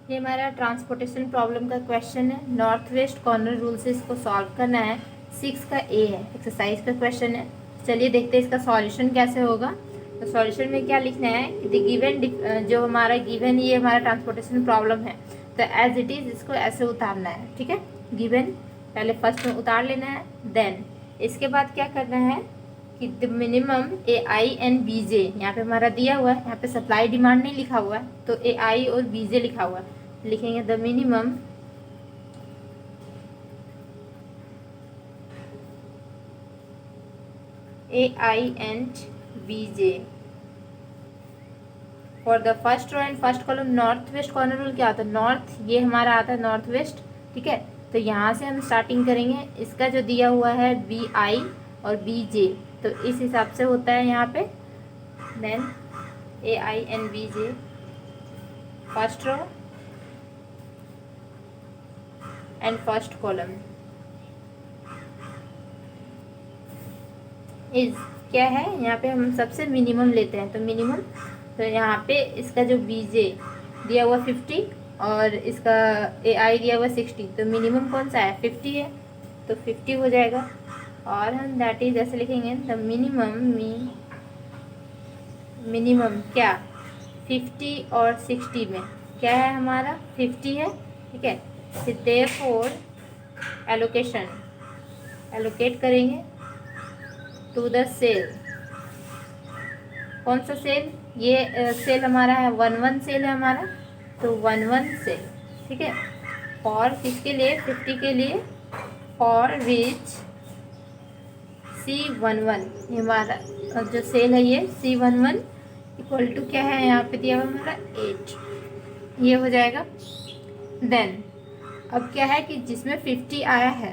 ये हमारा transportation problem का क्वेश्चन है। नॉर्थ वेस्ट कॉर्नर रूल से इसको सॉल्व करना है। 6 का ए है, एक्सरसाइज का क्वेश्चन है। चलिए देखते हैं इसका सॉल्यूशन कैसे होगा। तो सॉल्यूशन में क्या लिखना है कि गिवन जो हमारा गिवन ये हमारा ट्रांसपोर्टेशन प्रॉब्लम है, तो एज इट इज़ इसको ऐसे उतारना है। ठीक है, गिवन पहले फर्स्ट में उतार लेना है। देन इसके बाद क्या करना है कि the minimum A I and B J, यहाँ पे हमारा दिया हुआ है, यहाँ पे सप्लाई डिमांड नहीं लिखा हुआ है, तो ए आई और बी जे लिखा हुआ है। लिखेंगे the minimum A I and B J for the first row and first column. North west corner rule क्या आता है, नॉर्थ ये हमारा आता है नॉर्थ वेस्ट। ठीक है, तो यहाँ से हम स्टार्टिंग करेंगे। इसका जो दिया हुआ है बी आई और बी जे, तो इस हिसाब से होता है यहाँ पे। Then A I and B J first row and first column is क्या है, यहाँ पे हम सबसे मिनिमम लेते हैं, तो मिनिमम, तो यहाँ पे इसका जो बी जे दिया हुआ 50 और इसका ए आई दिया हुआ 60, तो मिनिमम कौन सा है 50 है, तो 50 हो जाएगा। और हम दैट इज ऐसे लिखेंगे द मिनिमम क्या 50 और 60 में क्या है हमारा 50 है। ठीक है, फिर देयरफॉर एलोकेशन एलोकेट करेंगे टू द सेल। कौन सा सेल, ये सेल हमारा है 1 1 सेल है हमारा, तो 1 1 सेल। ठीक है, फॉर किसके लिए 50 के लिए, फॉर विच C11, ये हमारा जो सेल है ये C11 इक्वल टू क्या है, यहाँ पे दिया हुआ हमारा 8, ये हो जाएगा। देन अब क्या है कि जिसमें 50 आया है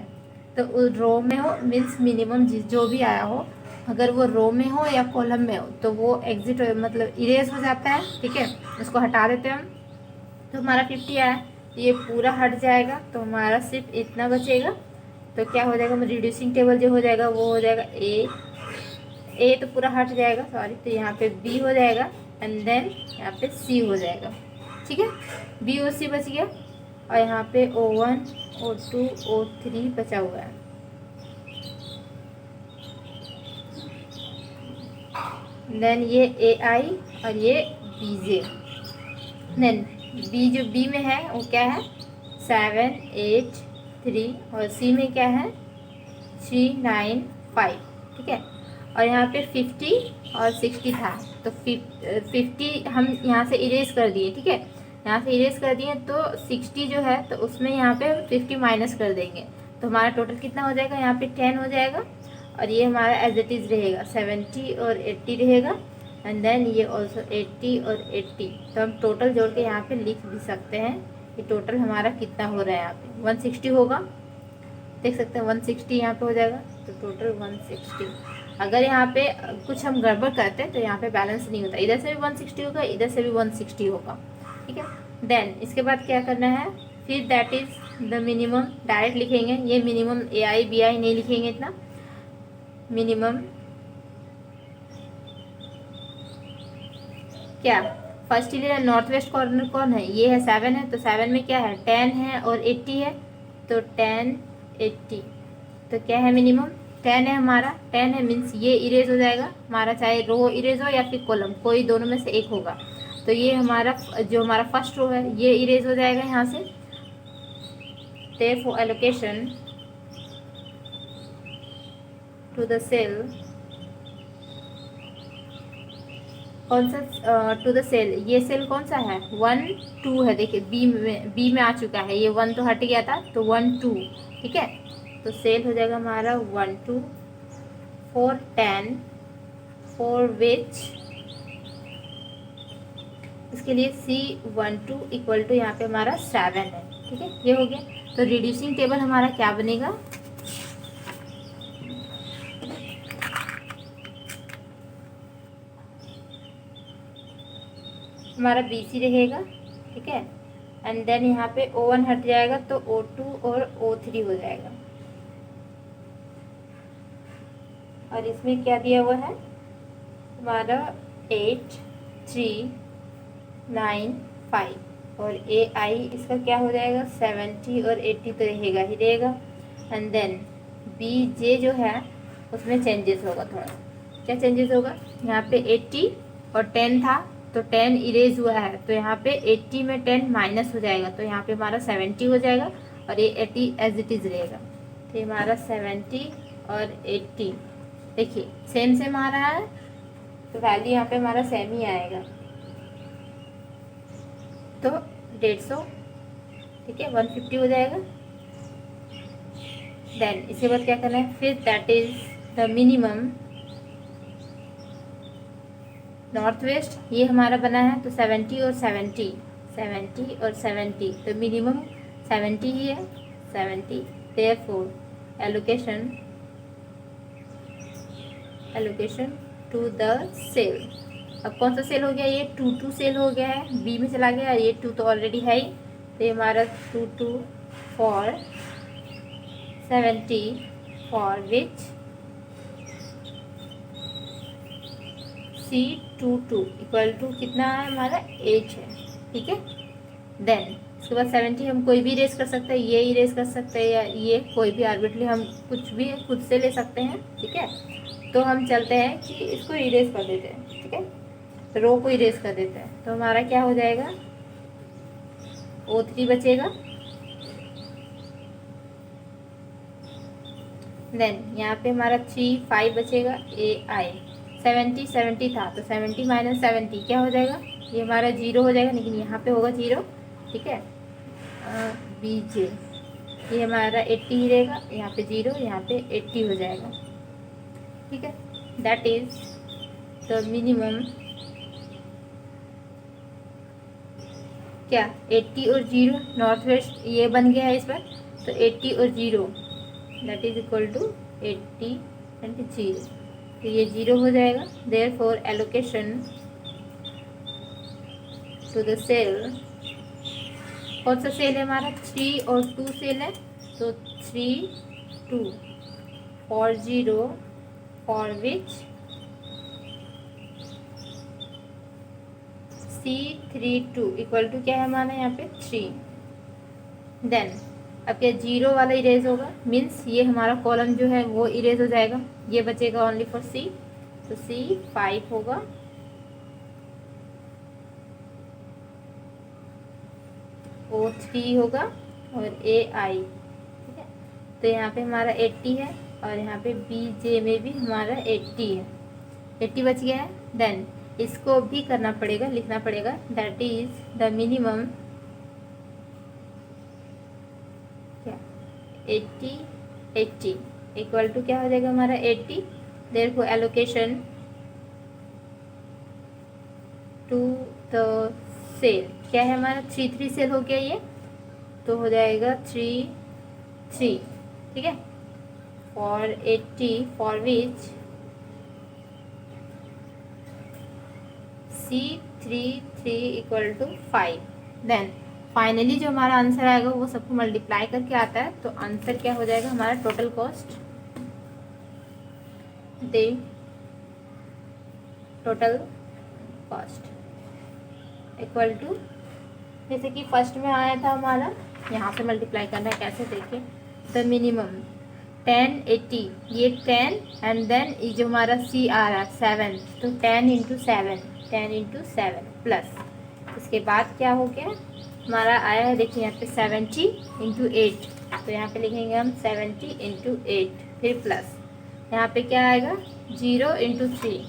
तो रो में हो, मीन्स मिनिमम जो भी आया हो, अगर वो रो में हो या कॉलम में हो तो वो एग्जिट मतलब इरेज हो जाता है। ठीक है, उसको हटा देते हैं हम। तो हमारा 50 आया, ये पूरा हट जाएगा, तो हमारा सिर्फ इतना बचेगा। तो क्या हो जाएगा, रिड्यूसिंग टेबल जो हो जाएगा वो हो जाएगा ए तो पूरा हट जाएगा, सॉरी, तो यहाँ पे बी हो जाएगा एंड देन यहाँ पे सी हो जाएगा। ठीक है, बी और सी बच गया, और यहाँ पे O1 O2 O3 बचा हुआ है। देन ये ए आई और ये बी जे। देन बी जो बी में है वो क्या है 7 8 3, और सी में क्या है 3 9 5। ठीक है, और यहाँ पे 50 और 60 था, तो 50 हम यहाँ से इरेज कर दिए। ठीक है, यहाँ से इरेज कर दिए, तो 60 जो है तो उसमें यहाँ पे हम 50 माइनस कर देंगे, तो हमारा टोटल कितना हो जाएगा, यहाँ पे 10 हो जाएगा। और ये हमारा एज इट इज़ रहेगा 70 और 80 रहेगा, एंड देन ये ऑल्सो 80 और 80। तो हम टोटल जोड़ के यहाँ पे लिख भी सकते हैं कि टोटल हमारा कितना हो रहा है। यहाँ पे 160 होगा, देख सकते हैं 160 यहाँ पे हो जाएगा, तो टोटल 160। अगर यहाँ पे कुछ हम गड़बड़ करते हैं तो यहाँ पे बैलेंस नहीं होता, इधर से भी 160 होगा, इधर से भी 160 होगा। ठीक है, देन इसके बाद क्या करना है, फिर that is the minimum direct लिखेंगे। ये minimum A I B I नहीं लिखेंगे इतना, मिनिमम क्या first year north west corner कौन है, ये है 7 है, तो 7 में क्या है 10 है और 80 है, तो 10 80, तो क्या है मिनिमम 10 है हमारा। 10 है मीन्स ये इरेज हो जाएगा हमारा, चाहे रो इरेज हो या फिर कॉलम, कोई दोनों में से एक होगा। तो ये हमारा जो हमारा फर्स्ट रो है ये इरेज हो जाएगा यहाँ से। therefore allocation to the cell, कौन सा टू द सेल, ये सेल कौन सा है 1 2 है। देखिए बी में आ चुका है, ये 1 तो हट गया था, तो 1 2। ठीक है, तो सेल हो जाएगा हमारा 1 2 4 10 4 विच इसके लिए C12 इक्वल टू यहाँ पे हमारा 7 है। ठीक है, ये हो गया। तो रिड्यूसिंग टेबल हमारा क्या बनेगा, हमारा BC रहेगा। ठीक है, एंड देन यहाँ पे O1 हट जाएगा, तो O2 और O3 हो जाएगा। और इसमें क्या दिया हुआ है हमारा 8 3 9 5, और ए आई इसका क्या हो जाएगा 70 और 80 तो रहेगा ही रहेगा। एंड देन बी जे जो है उसमें चेंजेस होगा थोड़ा। क्या चेंजेस होगा, यहाँ पे 80 और 10 था तो 10 इरेज हुआ है, तो यहाँ पे 80 में 10 माइनस हो जाएगा, तो यहाँ पे हमारा 70 हो जाएगा और ये 80 एज इट इज़ रहेगा। तो ये हमारा 70 और 80 देखिए सेम सेम आ रहा है, तो वैल्यू यहाँ पे हमारा सेम ही आएगा। तो 150 ठीक है 150 हो जाएगा। देन इसके बाद क्या करना है, फिर that is the minimum north west, ये हमारा बना है तो 70 और 70 70 और 70 तो मिनिमम 70 ही है 70। Therefore allocation to the cell. अब कौन सा सेल हो गया, ये 2 सेल हो गया है, बी में चला गया, ये 2 तो ऑलरेडी है ही, तो ये हमारा 2 for 70 for which C22 equal to कितना है हमारा 8 है, ठीक है। देन उसके बाद 70 हम कोई भी इरेज कर सकते हैं, ये इरेज कर सकते हैं या ये कोई भी आर्बिट्रली हम कुछ भी खुद से ले सकते हैं, ठीक है। तो हम चलते हैं कि इसको इरेज कर देते हैं, ठीक है, तो रो को इरेज कर देते हैं, तो हमारा क्या हो जाएगा O3 बचेगा। देन यहाँ पे हमारा 3 5 बचेगा ए आई 70 70 था तो 70 माइनस 70 क्या हो जाएगा, ये हमारा 0 हो जाएगा, लेकिन यहाँ पे होगा 0, ठीक है। बी जे ये हमारा 80 ही रहेगा, यहाँ पे 0 यहाँ पे 80 हो जाएगा, ठीक है। दैट इज द मिनिमम क्या 80 और 0 नॉर्थ वेस्ट ये बन गया है इस पर, तो 80 और 0 that is equal to 80 and 0, तो ये 0 हो जाएगा। Therefore allocation to the cell, कौन सा सेल है हमारा 3 और 2 सेल है, तो 3 2 for 0 for which C32 equal to क्या है हमारा यहाँ पे 3। देन अब क्या 0 वाला इरेज होगा, मीन्स ये हमारा कॉलम जो है वो इरेज हो जाएगा, ये बचेगा ओनली फॉर C, तो C5 होगा। O3 होगा और AI, ठीक है। तो यहाँ पे हमारा 80 है और यहाँ पे BJ में भी हमारा 80 है, 80 बच गया है। देन इसको भी करना पड़ेगा, लिखना पड़ेगा, दैट इज द मिनिमम क्या 80 80 इक्वल टू क्या हो जाएगा हमारा 80। Therefore allocation to the cell क्या है हमारा 3 3 सेल हो गया ये, तो हो जाएगा 3 3, ठीक है। For 80 for which C33 equal to 5। Then finally जो हमारा आंसर आएगा वो सबको मल्टीप्लाई करके आता है, तो आंसर क्या हो जाएगा हमारा total cost, the total cost equal to, जैसे कि फर्स्ट में आया था हमारा, यहाँ से मल्टीप्लाई करना है कैसे देखिए, द मिनिमम 10 80 ये 10 एंड देन ये जो हमारा C आ रहा है 7, तो 10 इंटू 7 10 इंटू 7 प्लस, इसके बाद क्या हो गया हमारा आया है, देखिए यहाँ पे 70 इंटू 8, तो यहाँ पे लिखेंगे हम 70 इंटू 8, फिर प्लस यहाँ पे क्या आएगा 0 इंटू 3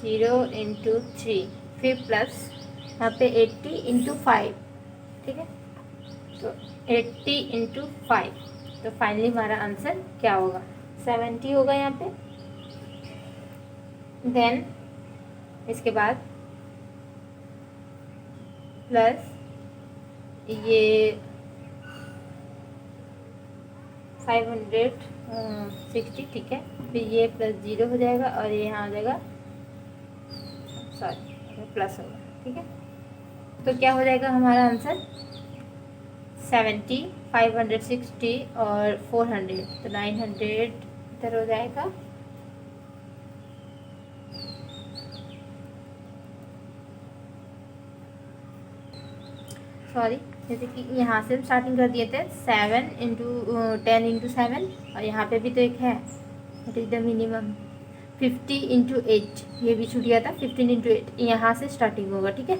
0 इंटू 3, फिर प्लस यहाँ पे 80 इंटू 5, ठीक है, तो 80 इंटू 5, तो फाइनली हमारा आंसर क्या होगा 70 होगा यहाँ पे। देन इसके बाद प्लस ये 560, ठीक है, फिर ये प्लस 0 हो जाएगा और ये यहाँ आ जाएगा, सॉरी प्लस होगा, ठीक है। तो क्या हो जाएगा हमारा आंसर 70 560 और 400, तो 900 इधर हो जाएगा। सॉरी, जैसे कि यहाँ से हम स्टार्टिंग कर दिए थे 7 × 10 × 7, और यहाँ पे भी तो एक है, दैट इज द मिनिमम 50 × 8, ये भी छूट गया था 15 × 8, यहाँ से स्टार्टिंग होगा। ठीक है,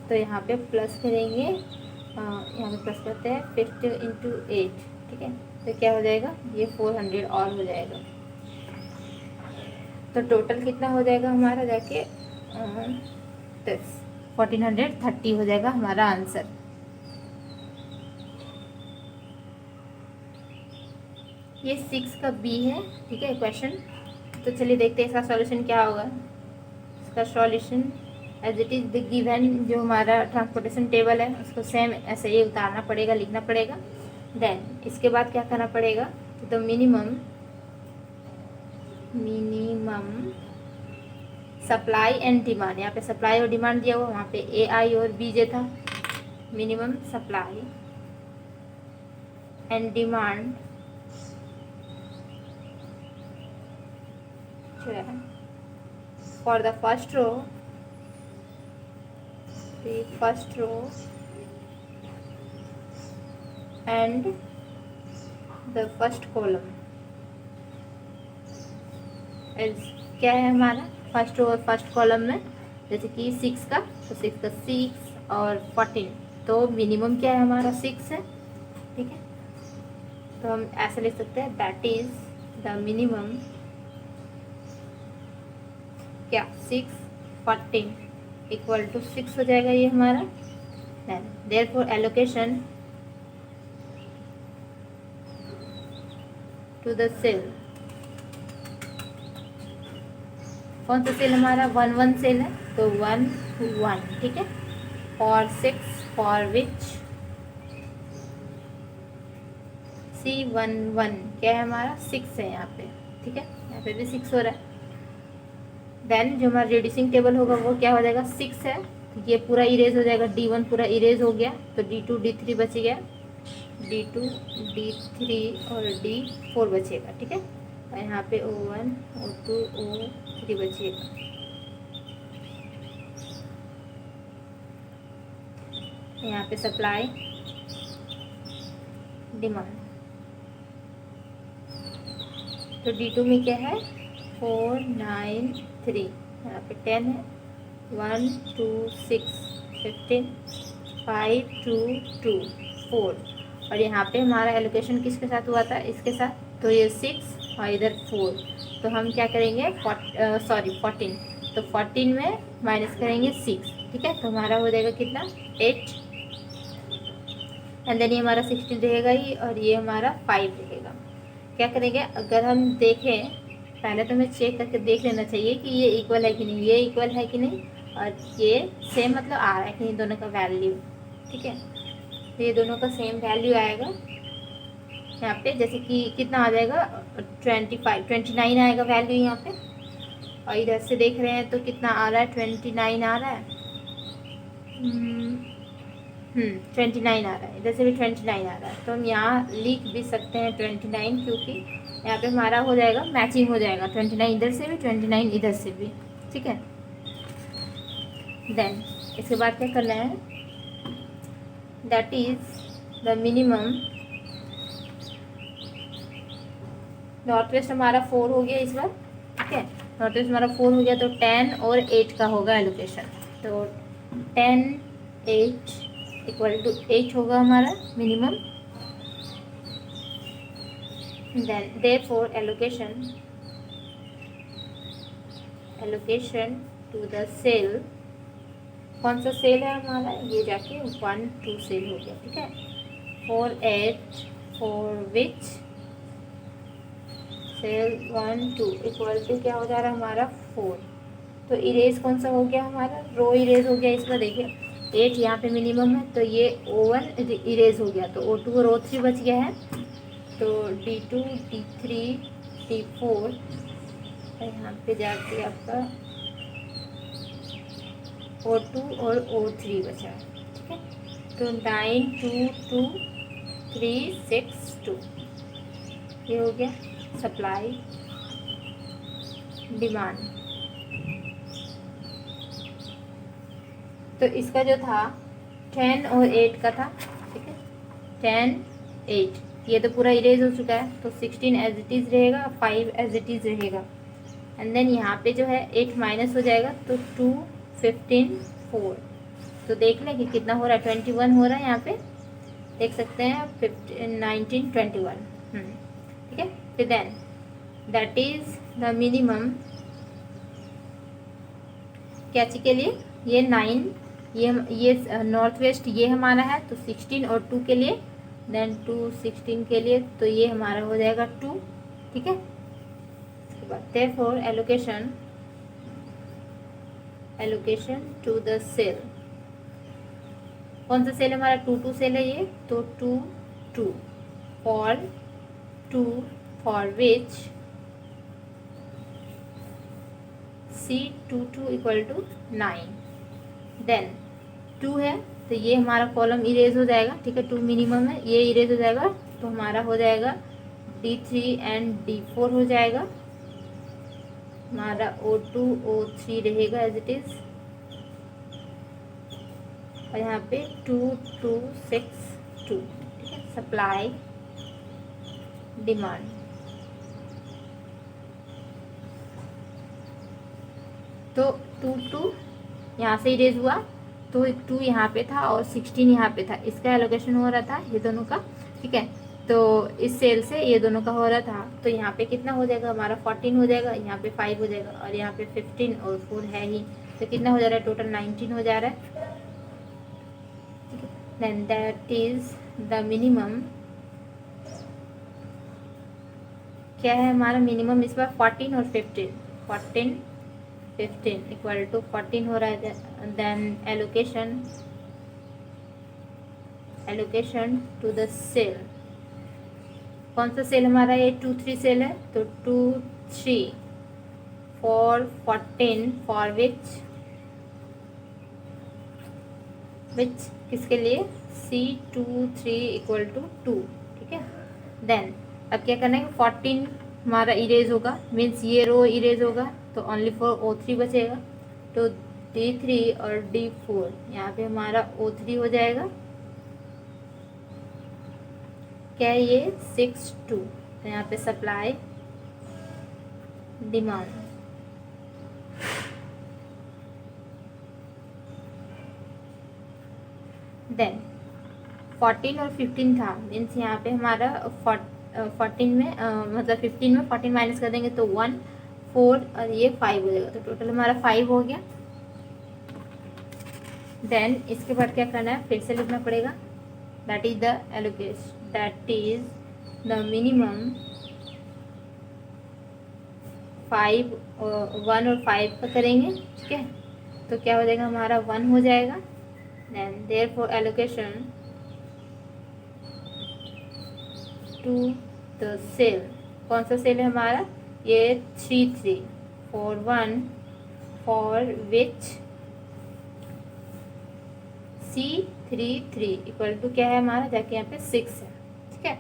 तो यहाँ पे प्लस करेंगे, यहाँ पे प्लस करते हैं 50 × 8। ठीक है, तो क्या हो जाएगा, ये 400 और हो जाएगा। तो टोटल कितना हो जाएगा हमारा जाके 1430 हो जाएगा हमारा आंसर। ये 6 का बी है। ठीक है क्वेश्चन। तो चलिए देखते हैं इसका सॉल्यूशन क्या होगा। इसका solution as it is the given, जो हमारा ट्रांसपोर्टेशन टेबल है उसको सेम ऐसे ही उतारना पड़ेगा, लिखना पड़ेगा। देन इसके बाद क्या करना पड़ेगा, तो मिनिमम सप्लाई एंड डिमांड, यहाँ पे सप्लाई और डिमांड दिया हुआ, वहाँ पे ए आई और बी जे था। मिनिमम सप्लाई एंड डिमांड जो है for the first row, and the first column क्या है हमारा फर्स्ट रो और फर्स्ट कॉलम में, जैसे कि 6 का, तो 6 का 6 और 14, तो मिनिमम क्या है हमारा 6 है। ठीक है, तो हम ऐसे लिख सकते हैं दैट इज द मिनिमम क्या 6 14 इक्वल टू 6 हो जाएगा ये हमारा। Then therefore allocation to the cell, कौन सा सेल हमारा 1 1 सेल है, तो 1 1। ठीक है, फॉर 6 फॉर विच C11 क्या है हमारा 6 है यहाँ पे। ठीक है, यहाँ पे भी 6 हो रहा है। देन जो हमारा रिड्यूसिंग टेबल होगा वो क्या हो जाएगा, 6 है, तो ये पूरा इरेज हो जाएगा, D1 पूरा इरेज हो गया, तो D2 D3 बच गया, D2 D3 और D4 बचेगा। ठीक है, और यहाँ पे O1 O2 O3 बचेगा। यहाँ पे सप्लाई डिमांड, तो D2 में क्या है 4 9 3, यहाँ पे 10 है, 1 2 6 15 5 2 2 4, और यहाँ पे हमारा एलोकेशन किसके साथ हुआ था, इसके साथ, तो ये 6 और इधर 4, तो हम क्या करेंगे 14, तो 14 में माइनस करेंगे 6। ठीक है, तो हमारा हो जाएगा कितना 8, एंड देन ये हमारा 16 रहेगा ही, और ये हमारा 5 रहेगा। क्या करेंगे, अगर हम देखें, पहले तो हमें चेक करके देख लेना चाहिए कि ये इक्वल है कि नहीं, ये इक्वल है कि नहीं, और ये सेम मतलब आ रहा है कि नहीं दोनों का वैल्यू। ठीक है, तो ये दोनों का सेम वैल्यू आएगा यहाँ पे, जैसे कि कितना आ जाएगा 29 आएगा वैल्यू यहाँ पे, और इधर से देख रहे हैं तो कितना आ रहा है 29 आ रहा है, 29 आ रहा है, इधर से भी 29 आ रहा है, तो हम यहाँ लिख भी सकते हैं 29, क्योंकि यहाँ पे हमारा हो जाएगा मैचिंग हो जाएगा, 29 इधर से भी 29 इधर से भी। ठीक है, देन इसके बाद क्या करना है, that is the minimum, north west हमारा 4 हो गया इस बार। ठीक है, नॉर्थ वेस्ट हमारा 4 हो गया, तो 10 और 8 का होगा एलोकेशन, तो 10 8 इक्वल टू 8 होगा हमारा minimum. Then therefore allocation to the cell, कौन सा सेल है हमारा, ये जाके 1 2 सेल हो गया। ठीक है, 4 8 for which cell 1 2 equal to क्या हो जा रहा है हमारा 4, तो इरेज कौन सा हो गया हमारा, रो इरेज हो गया। इसमें देखिए 8 यहाँ पे मिनिमम है, तो ये O1 इरेज हो गया, तो O2 और O3 बच गया है, तो D2 D3 D4, यहाँ पे जाके आपका O2 और O3 बचा है। ठीक है, तो 9 2 2 3 6 2, ये हो गया सप्लाई डिमांड। तो इसका जो था 10 और 8 का था, ठीक है, 10 8, ये तो पूरा इरेज हो चुका है, तो 16 एज इट इज़ रहेगा, 5 एज इट इज़ रहेगा। एंड देन यहाँ पे जो है 8 माइनस हो जाएगा, तो 2 15 4, तो देख लें कि कितना हो रहा है, 21 हो रहा है, यहाँ पे देख सकते हैं 15 19 21, ठीक है। फिर then that is the minimum क्या चीज़ के लिए, ये 9, ये नॉर्थ वेस्ट ये हमारा है, तो 16 और 2 के लिए, देन 2 16 के लिए, तो ये हमारा हो जाएगा 2, ठीक है। इसके बाद therefore allocation to the cell, कौन सा सेल हमारा 2 सेल है ये, तो 2 2 for which C22 equal to 9, then 2 है, तो ये हमारा कॉलम इरेज हो जाएगा, ठीक है, 2 मिनिमम है, ये इरेज हो जाएगा, तो हमारा हो जाएगा D3 एंड D4 हो जाएगा, हमारा O2 O3 रहेगा एज इट इज़, और यहाँ पे 2 2 6 2, ठीक है। सप्लाई डिमांड, तो 2 2 यहाँ से इरेज हुआ, तो 2 यहाँ पे था और 16 यहाँ पे था, इसका एलोकेशन हो रहा था ये दोनों का, ठीक है। तो इस सेल से ये दोनों का हो रहा था, तो यहाँ पे कितना हो जाएगा हमारा 14 हो जाएगा, यहाँ पे 5 हो जाएगा, और यहाँ पे 15 और 4 है ही, तो कितना हो जा रहा है, टोटल 19 हो जा रहा है, ठीक है। Then that is the minimum, क्या है हमारा मिनिमम इस बार 14 और 15, 15 इक्वल टू 14 हो रहा है, then allocation to the cell, कौन सा सेल हमारा ये 2 3 सेल है, तो 2 3 फॉर 14 फॉर विच किसके लिए, C23 इक्वल टू 2, ठीक है। देन अब क्या करना है, 14 हमारा इरेज होगा, मीन्स ये रो इरेज होगा, तो ओनली फॉर O3 बचेगा, तो D3 और D4, यहाँ पे हमारा O3 हो जाएगा, क्या है ये 6 2, तो यहाँ पे सप्लाई डिमांड, देन 14 और 15 था, मीन्स यहाँ पे हमारा 14 में मतलब 15 में 14 माइनस कर देंगे, तो 1 4 और ये 5 हो जाएगा, तो टोटल हमारा 5 हो गया। देन इसके बाद क्या करना है, फिर से लिखना पड़ेगा, that is the allocation, that is the minimum 5 1 और 5 का करेंगे, ठीक है, तो क्या हो जाएगा हमारा 1 हो जाएगा। Then therefore allocation to the cell, कौन सा सेल है हमारा, ये 3 3 4 1 for which C33 equal to क्या है हमारा, जाके यहाँ पे 6 है, ठीक है।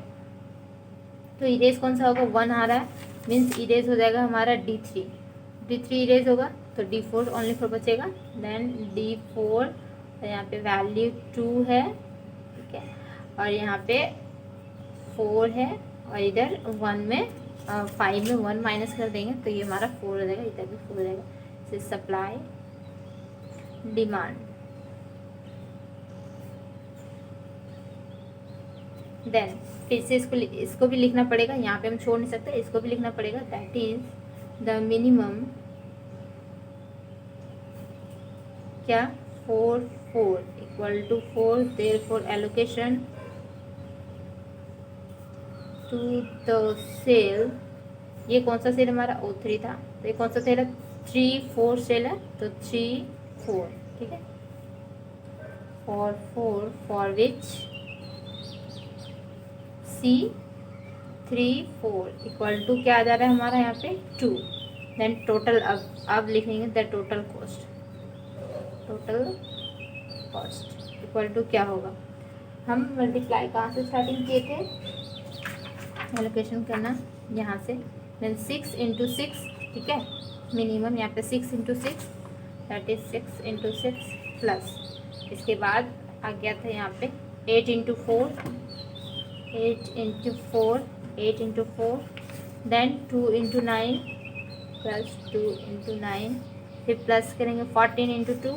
तो इरेज कौन सा होगा, 1 आ रहा है, मीन्स इरेज हो जाएगा हमारा D3 इरेज होगा, तो D4 ओनली 4 बचेगा, देन D4, तो यहाँ पे वैल्यू 2 है, ठीक है, और यहाँ पे 4 है, और इधर 1 में 5 में 1 माइनस कर देंगे, तो ये हमारा 4 हो जाएगा, इधर भी 4 हो जाएगा, से सप्लाई डिमांड, देन फिर से इसको भी लिखना पड़ेगा, यहाँ पे हम छोड़ नहीं सकते, इसको भी लिखना पड़ेगा, दैट इज द मिनिमम क्या 4 4 equal to 4, therefore allocation to the cell, ये कौन सा सेल हमारा O3 था, तो ये कौन सा सेल है, 3 4 सेल है, तो 3 4, ठीक है, for which C34 equal to क्या आ जा रहा है हमारा यहाँ पे 2, देन टोटल, अब लिखेंगे the total cost equal to क्या होगा, हम मल्टीप्लाई कहाँ से स्टार्टिंग किए थे, एलोकेशन करना यहाँ से, देन 6 इंटू 6, ठीक है, मिनिमम यहाँ पे 6 into 6, that is 6 into 6 plus, इसके बाद आ गया था यहाँ पे 8 into 4, 8 into 4, 8 into 4, then 2 into 9 plus 2 into 9, फिर प्लस करेंगे 14 इंटू 2,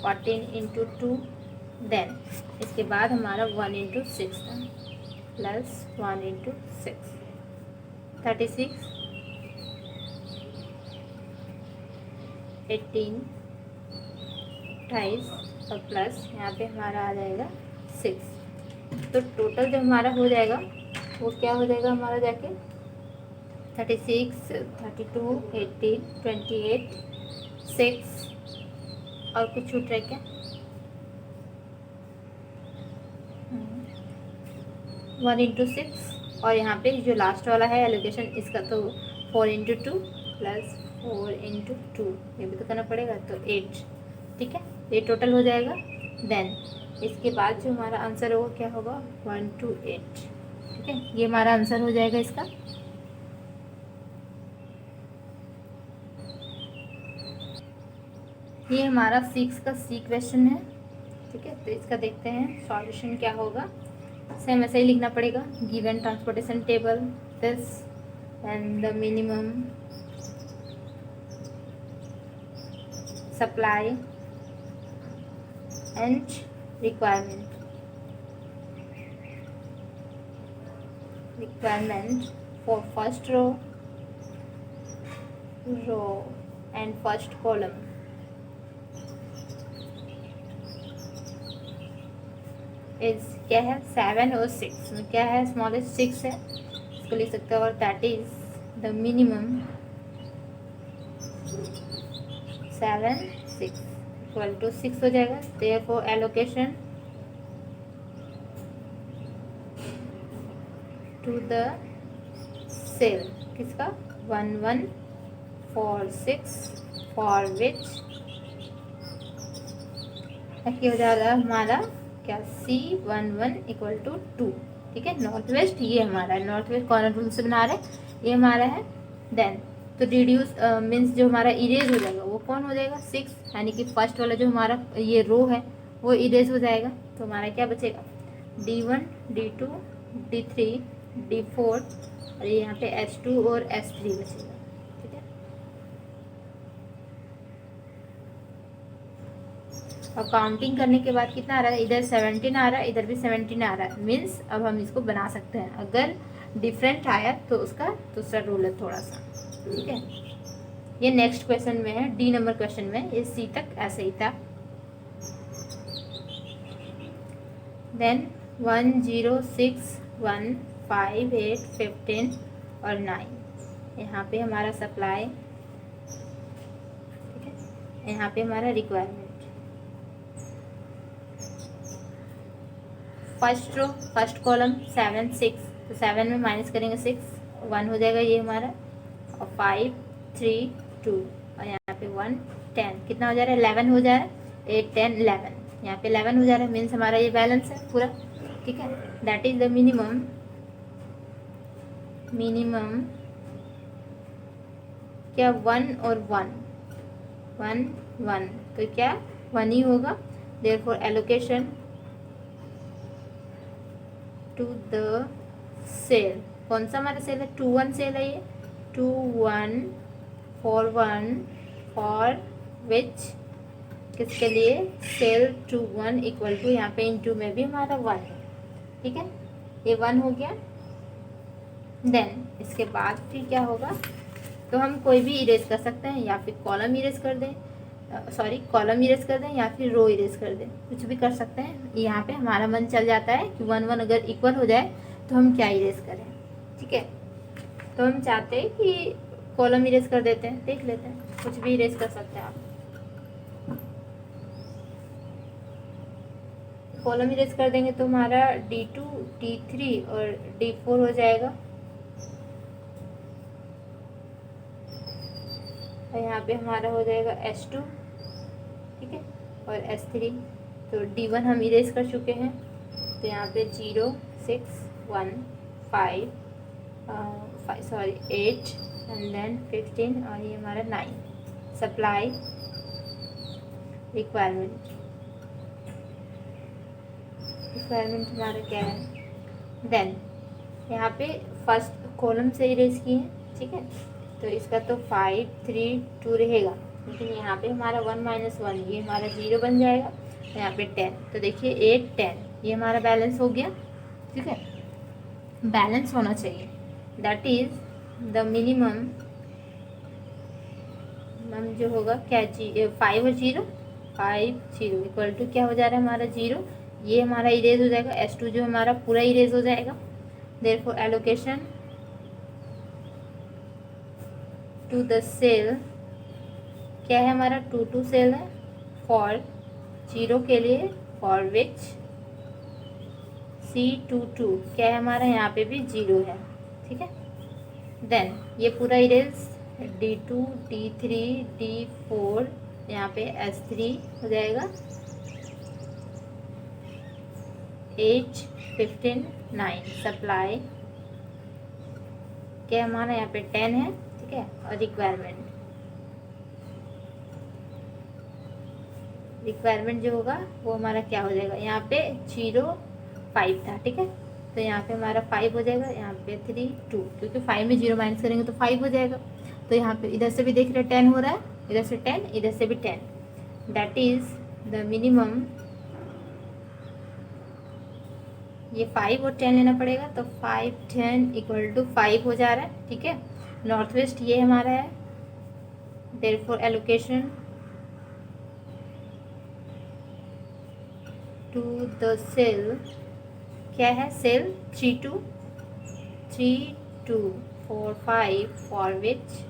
14 इंटू 2, देन इसके बाद हमारा 1 इंटू 6 था प्लस 1 इंटू 6, 36, 18, 28 और प्लस यहाँ पे हमारा आ जाएगा 6। तो टोटल जो हमारा हो जाएगा वो क्या हो जाएगा हमारा जाके 36, 32, 18, 28, 6 और कुछ छूट रहा है क्या? 1 इंटू 6 और यहाँ पे जो लास्ट वाला है एलोकेशन इसका तो 4 इंटू 2 प्लस 4 इंटू 2 ये भी तो करना पड़ेगा, तो 8। ठीक है, ये टोटल हो जाएगा। देन इसके बाद जो हमारा आंसर होगा क्या होगा 1 to 8। ठीक है, ये हमारा आंसर हो जाएगा इसका। ये हमारा 6 का सी क्वेश्चन है। ठीक है, तो इसका देखते हैं सॉल्यूशन क्या होगा। सेम ऐसे ही लिखना पड़ेगा, given transportation table this and the minimum supply and requirement for first row and first column is क्या है 7 और 6 में क्या है स्मॉलेस्ट 6 है, इसको लिख सकते हो, और that is the minimum 7, 6 equal to 6 हो जाएगा। Therefore allocation to the cell किसका 1 1 4 6 फॉर विच हो जाएगा हमारा क्या C11 इक्वल टू 2। ठीक है, नॉर्थ वेस्ट ये हमारा है, नॉर्थ वेस्ट कॉर्नर रूल से बना रहे ये हमारा है। देन तो रिड्यूस मीन्स जो हमारा इरेज हो जाएगा वो कौन हो जाएगा 6, यानी कि फर्स्ट वाला जो हमारा ये रो है वो इरेज हो जाएगा। तो हमारा क्या बचेगा D1 D2 D3 D4 और ये यहाँ पे S2 और S3 बचेगा। ठीक है, और काउंटिंग करने के बाद कितना आ रहा है, इधर 17 आ रहा है, इधर भी 17 आ रहा है। मीन्स अब हम इसको बना सकते हैं, अगर डिफरेंट आया तो उसका दूसरा रूल है थोड़ा सा। ठीक है, ये नेक्स्ट क्वेश्चन में है, डी नंबर क्वेश्चन में, ये सी तक ऐसे ही था। देन 1 0 6 1 5 8 15 और 9 यहाँ पे हमारा सप्लाई। ठीक है, यहाँ पे हमारा requirement. First row first column 7 6, तो 7 में माइनस करेंगे 6, 1 हो जाएगा ये हमारा, और 5 3 2 और यहाँ पे 1 10 कितना हो जा रहा है 11 हो जा रहा है, 8 10 11 यहाँ पे 11 हो जा रहा है। मीन्स हमारा ये बैलेंस है पूरा। ठीक है, दैट इज द मिनिमम क्या 1 और 1 1 1 तो क्या 1 ही होगा। Therefore allocation to the cell, कौन सा हमारा सेल है 2 1 सेल है, ये 2 1 4 1 फॉर विच किसके लिए सेल 2 1 इक्वल टू यहाँ पे इनटू में भी हमारा 1 है। ठीक है, ये 1 हो गया। देन इसके बाद फिर क्या होगा, तो हम कोई भी इरेज कर सकते हैं, या फिर कॉलम इरेज कर दें, कॉलम इरेज कर दें या फिर रो इरेज कर दें, कुछ भी कर सकते हैं। यहाँ पे हमारा मन चल जाता है कि 1 1 अगर इक्वल हो जाए तो हम क्या इरेज करें। ठीक है, तो हम चाहते हैं कि कॉलम इरेज कर देते हैं, देख लेते हैं, कुछ भी इरेज कर सकते हैं आप। कॉलम इरेज कर देंगे तो हमारा D2 D3 और D4 हो जाएगा, और यहाँ पे हमारा हो जाएगा S2। ठीक है, और S3। तो D1 हम इरेज कर चुके हैं, तो यहाँ पे 0 6 1 5 8 एंड देन 15 और ये हमारा 9 सप्लाई रिक्वायरमेंट। रिक्वायरमेंट हमारा क्या है, देन यहाँ पे फर्स्ट कॉलम से इरेज किए हैं, ठीक है, तो इसका तो 5 3 2 रहेगा, लेकिन यहाँ पे हमारा 1 - 1 ये हमारा 0 बन जाएगा, यहाँ पे 10, तो देखिए 8 10 ये हमारा बैलेंस हो गया, ठीक है, बैलेंस होना चाहिए, दैट इज द मिनिमम जो होगा क्या, 5 और 0 5 0 इक्वल टू क्या हो जा रहा है हमारा 0, ये हमारा इरेज हो जाएगा, S2 जो हमारा पूरा इरेज हो जाएगा, therefore allocation to the cell क्या है हमारा 2 2 सेल है, फॉर 0 के लिए, फॉर विच C22 क्या है हमारा यहाँ पे भी 0 है, ठीक है, देन ये पूरा इरेज D2 D3 D4 यहाँ पे S3 हो जाएगा, 8 15 9 सप्लाई क्या हमारा यहाँ पे 10 है, ठीक है, और रिक्वायरमेंट जो होगा वो हमारा क्या हो जाएगा, यहाँ पे 0 5 था, ठीक है, तो यहाँ पे हमारा 5 हो जाएगा, यहाँ पे 3 2 क्योंकि 5 में 0 माइनस करेंगे तो 5 हो जाएगा, तो यहाँ पे इधर से भी देख रहे 10 हो रहा है, इधर से 10 इधर से भी 10, दैट इज द मिनिमम, ये 5 और 10 लेना पड़ेगा, तो 5 10 इक्वल टू 5 हो जा रहा है, ठीक है, नॉर्थ वेस्ट ये हमारा है, therefore allocation to the cell क्या है, सेल 3 2 4 5 फॉर विच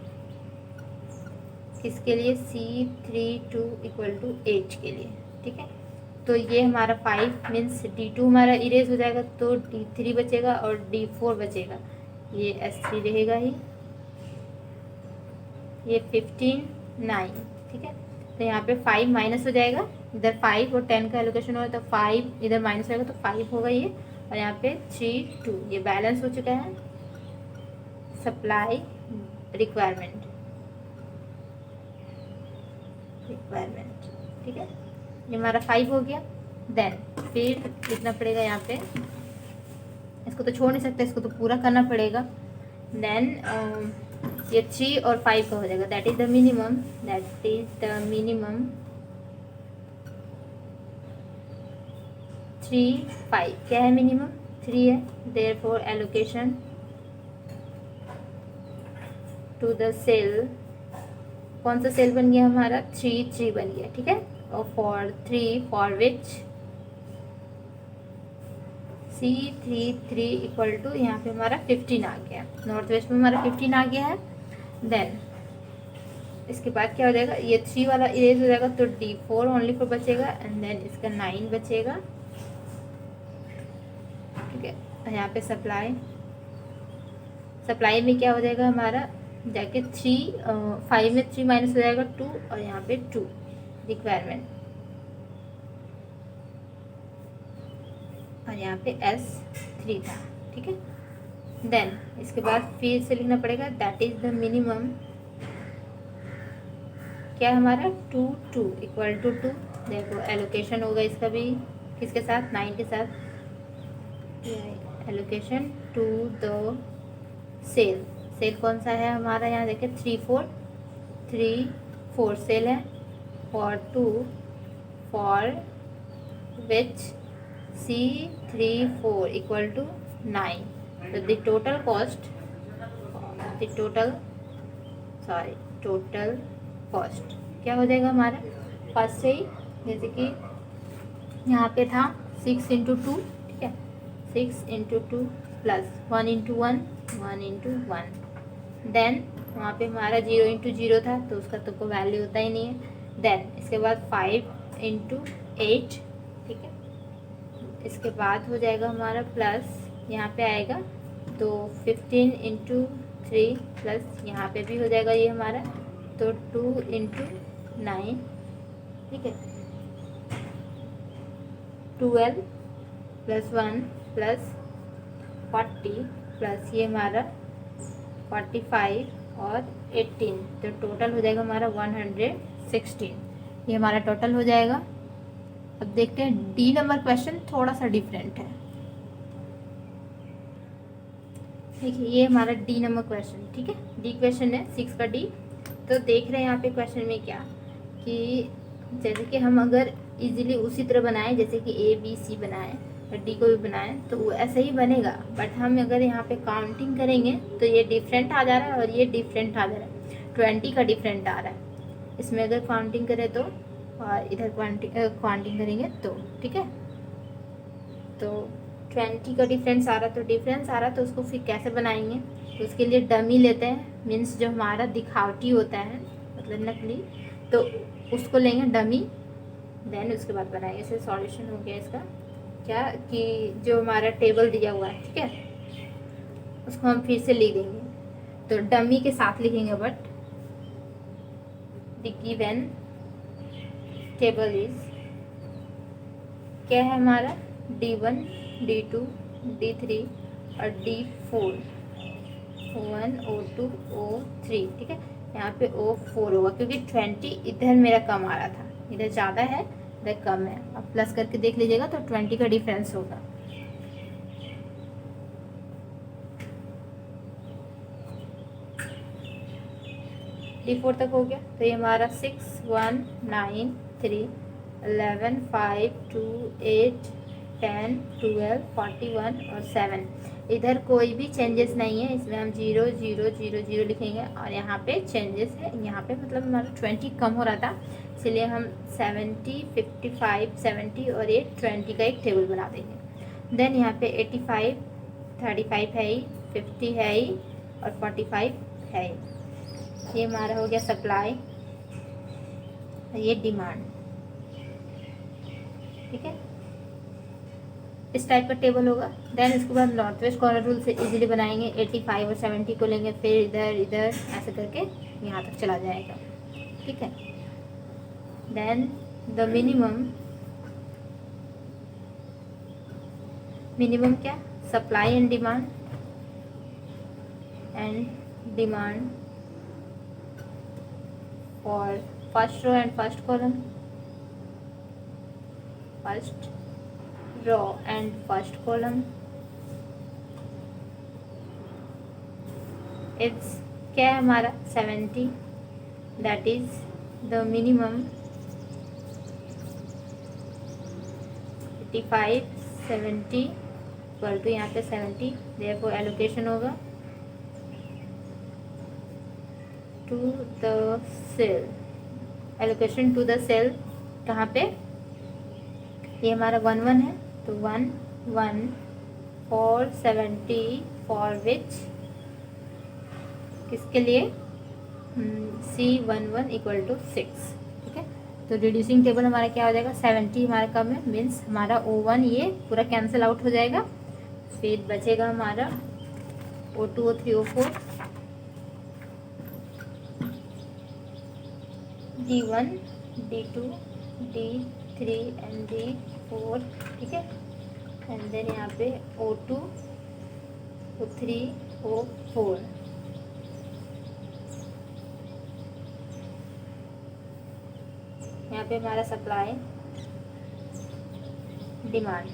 किसके लिए, C32 इक्वल टू 8 के लिए, ठीक है, तो ये हमारा 5 मीन्स D2 हमारा इरेज हो जाएगा, तो D3 बचेगा और D4 बचेगा, ये S3 रहेगा ही, ये 15 9, ठीक है, तो यहाँ पे 5 माइनस हो जाएगा, इधर 5 और 10 का एलोकेशन होगा तो 5 इधर माइनस होगा तो 5 होगा ये, और यहाँ पे 3 2 ये बैलेंस हो चुका है, सप्लाई रिक्वायरमेंट, ठीक है, ये हमारा 5 हो गया, देन फिर लिखना पड़ेगा यहाँ पे, इसको तो छोड़ नहीं सकते, इसको तो पूरा करना पड़ेगा, देन ये 3 और 5 का हो जाएगा, दैट इज द मिनिमम 3 5 क्या है मिनिमम 3 है, therefore allocation to the cell कौन सा सेल बन गया हमारा 3 3 बन गया, ठीक है, और for 3 for which C33 equal to यहाँ पे हमारा 15 आ गया, नॉर्थ वेस्ट में हमारा 15 आ गया है, देन इसके बाद क्या हो जाएगा, ये 3 वाला इरेज हो जाएगा, तो D4 ओनली पर बचेगा, एंड देन इसका 9 बचेगा, ठीक है, यहाँ पे सप्लाई में क्या हो जाएगा हमारा जाके 5 में 3 माइनस हो जाएगा 2, और यहाँ पे 2 रिक्वायरमेंट, और यहाँ पे S3 था, ठीक है, देन इसके बाद फिर से लिखना पड़ेगा, दैट इज द मिनिमम क्या हमारा 2 2 इक्वल टू 2, देखो एलोकेशन होगा इसका भी किसके साथ 9 के साथ, एलोकेशन टू द सेल कौन सा है हमारा, यहाँ देखिए 3 4 सेल है, for 2 for which C34 equal to 9, तो द टोटल कॉस्ट क्या हो जाएगा हमारा, फर्स्ट से ही जैसे कि यहाँ पे था 6 × 2, ठीक है, 6 × 2 प्लस 1 × 1 1 × 1, देन वहाँ पे हमारा 0 × 0 था, तो उसका तो कोई वैल्यू होता ही नहीं है, देन इसके बाद 5 × 8, ठीक है, इसके बाद हो जाएगा हमारा प्लस यहाँ पे आएगा, तो 15 × 3 प्लस यहाँ पे भी हो जाएगा ये हमारा, तो 2 × 9, ठीक है, 12 प्लस 1 प्लस 40 प्लस ये हमारा 45 और 18, तो टोटल हो जाएगा हमारा 116, ये हमारा टोटल हो जाएगा, अब देखते हैं डी नंबर क्वेश्चन थोड़ा सा डिफरेंट है। देखिए ये हमारा डी नंबर क्वेश्चन, ठीक है, डी क्वेश्चन है 6 का डी। तो देख रहे हैं यहाँ पे क्वेश्चन में क्या कि जैसे कि हम अगर इजीली उसी तरह बनाएं जैसे कि ए बी सी बनाएं और डी को भी बनाएं तो वो ऐसा ही बनेगा, बट हम अगर यहाँ पे काउंटिंग करेंगे तो ये डिफरेंट आ जा रहा है और ये डिफरेंट आ जा रहा है, 20 का डिफरेंट आ रहा है इसमें अगर काउंटिंग करें तो, और इधर काउंटिंग करेंगे तो, ठीक है। तो 20 का डिफरेंस आ रहा, तो डिफरेंस आ रहा तो उसको फिर कैसे बनाएंगे, तो उसके लिए डमी लेते हैं, मीन्स जो हमारा दिखावटी होता है मतलब नकली, तो उसको लेंगे डमी, देन उसके बाद बनाएंगे। इससे सॉल्यूशन हो गया इसका क्या कि जो हमारा टेबल दिया हुआ है, ठीक है, उसको हम फिर से लिख देंगे। तो डमी के साथ लिखेंगे, but the given table is क्या है हमारा D1 D2 D3 और D4, O1 O2 O3, ठीक है। यहाँ पे O4 होगा क्योंकि 20 इधर मेरा कम आ रहा था, इधर ज़्यादा है इधर कम है। अब प्लस करके देख लीजिएगा तो 20 का डिफरेंस होगा। D4 तक हो गया, तो ये हमारा 6 1 9 3 11 5 2 8 10 12 41 और 7। इधर कोई भी चेंजेस नहीं है, इसमें हम 0 0 0 0 लिखेंगे और यहाँ पे चेंजेस है, यहाँ पे मतलब हमारा 20 कम हो रहा था इसलिए हम 70 55 70 और 8 20 का एक टेबल बना देंगे। देन यहाँ पे 85 35 है ही, 50 है ही और 45 है ही। ये हमारा हो गया सप्लाई, ये डिमांड, ठीक है, इस टाइप का टेबल होगा। देन इसके बाद नॉर्थ वेस्ट कॉर्नर रूल से इजीली बनाएंगे, 85 और 70 को लेंगे, फिर इधर इधर ऐसे करके यहाँ तक चला जाएगा, ठीक है। देन द मिनिमम क्या, supply and demand for first row and first column, first row and first column, it's क्या है हमारा 70, that is the minimum. 85 70 equal to यहाँ पे 70, देयरफॉर एलोकेशन होगा to the cell, allocation to the cell कहाँ पे, ये हमारा 1 1 है तो 1 1 4 70 फॉर विच, किसके लिए, C11 इक्वल टू 6, ठीक है। तो रिड्यूसिंग टेबल हमारा क्या हो जाएगा, 70 हमारा कम है, मीन्स हमारा O1 ये पूरा कैंसिल आउट हो जाएगा, फिर बचेगा हमारा O2 O3 O4, D1 D2 D3 and D4, ठीक है। एंड देन यहाँ पे O2 O3 O4, यहाँ पे हमारा सप्लाई डिमांड,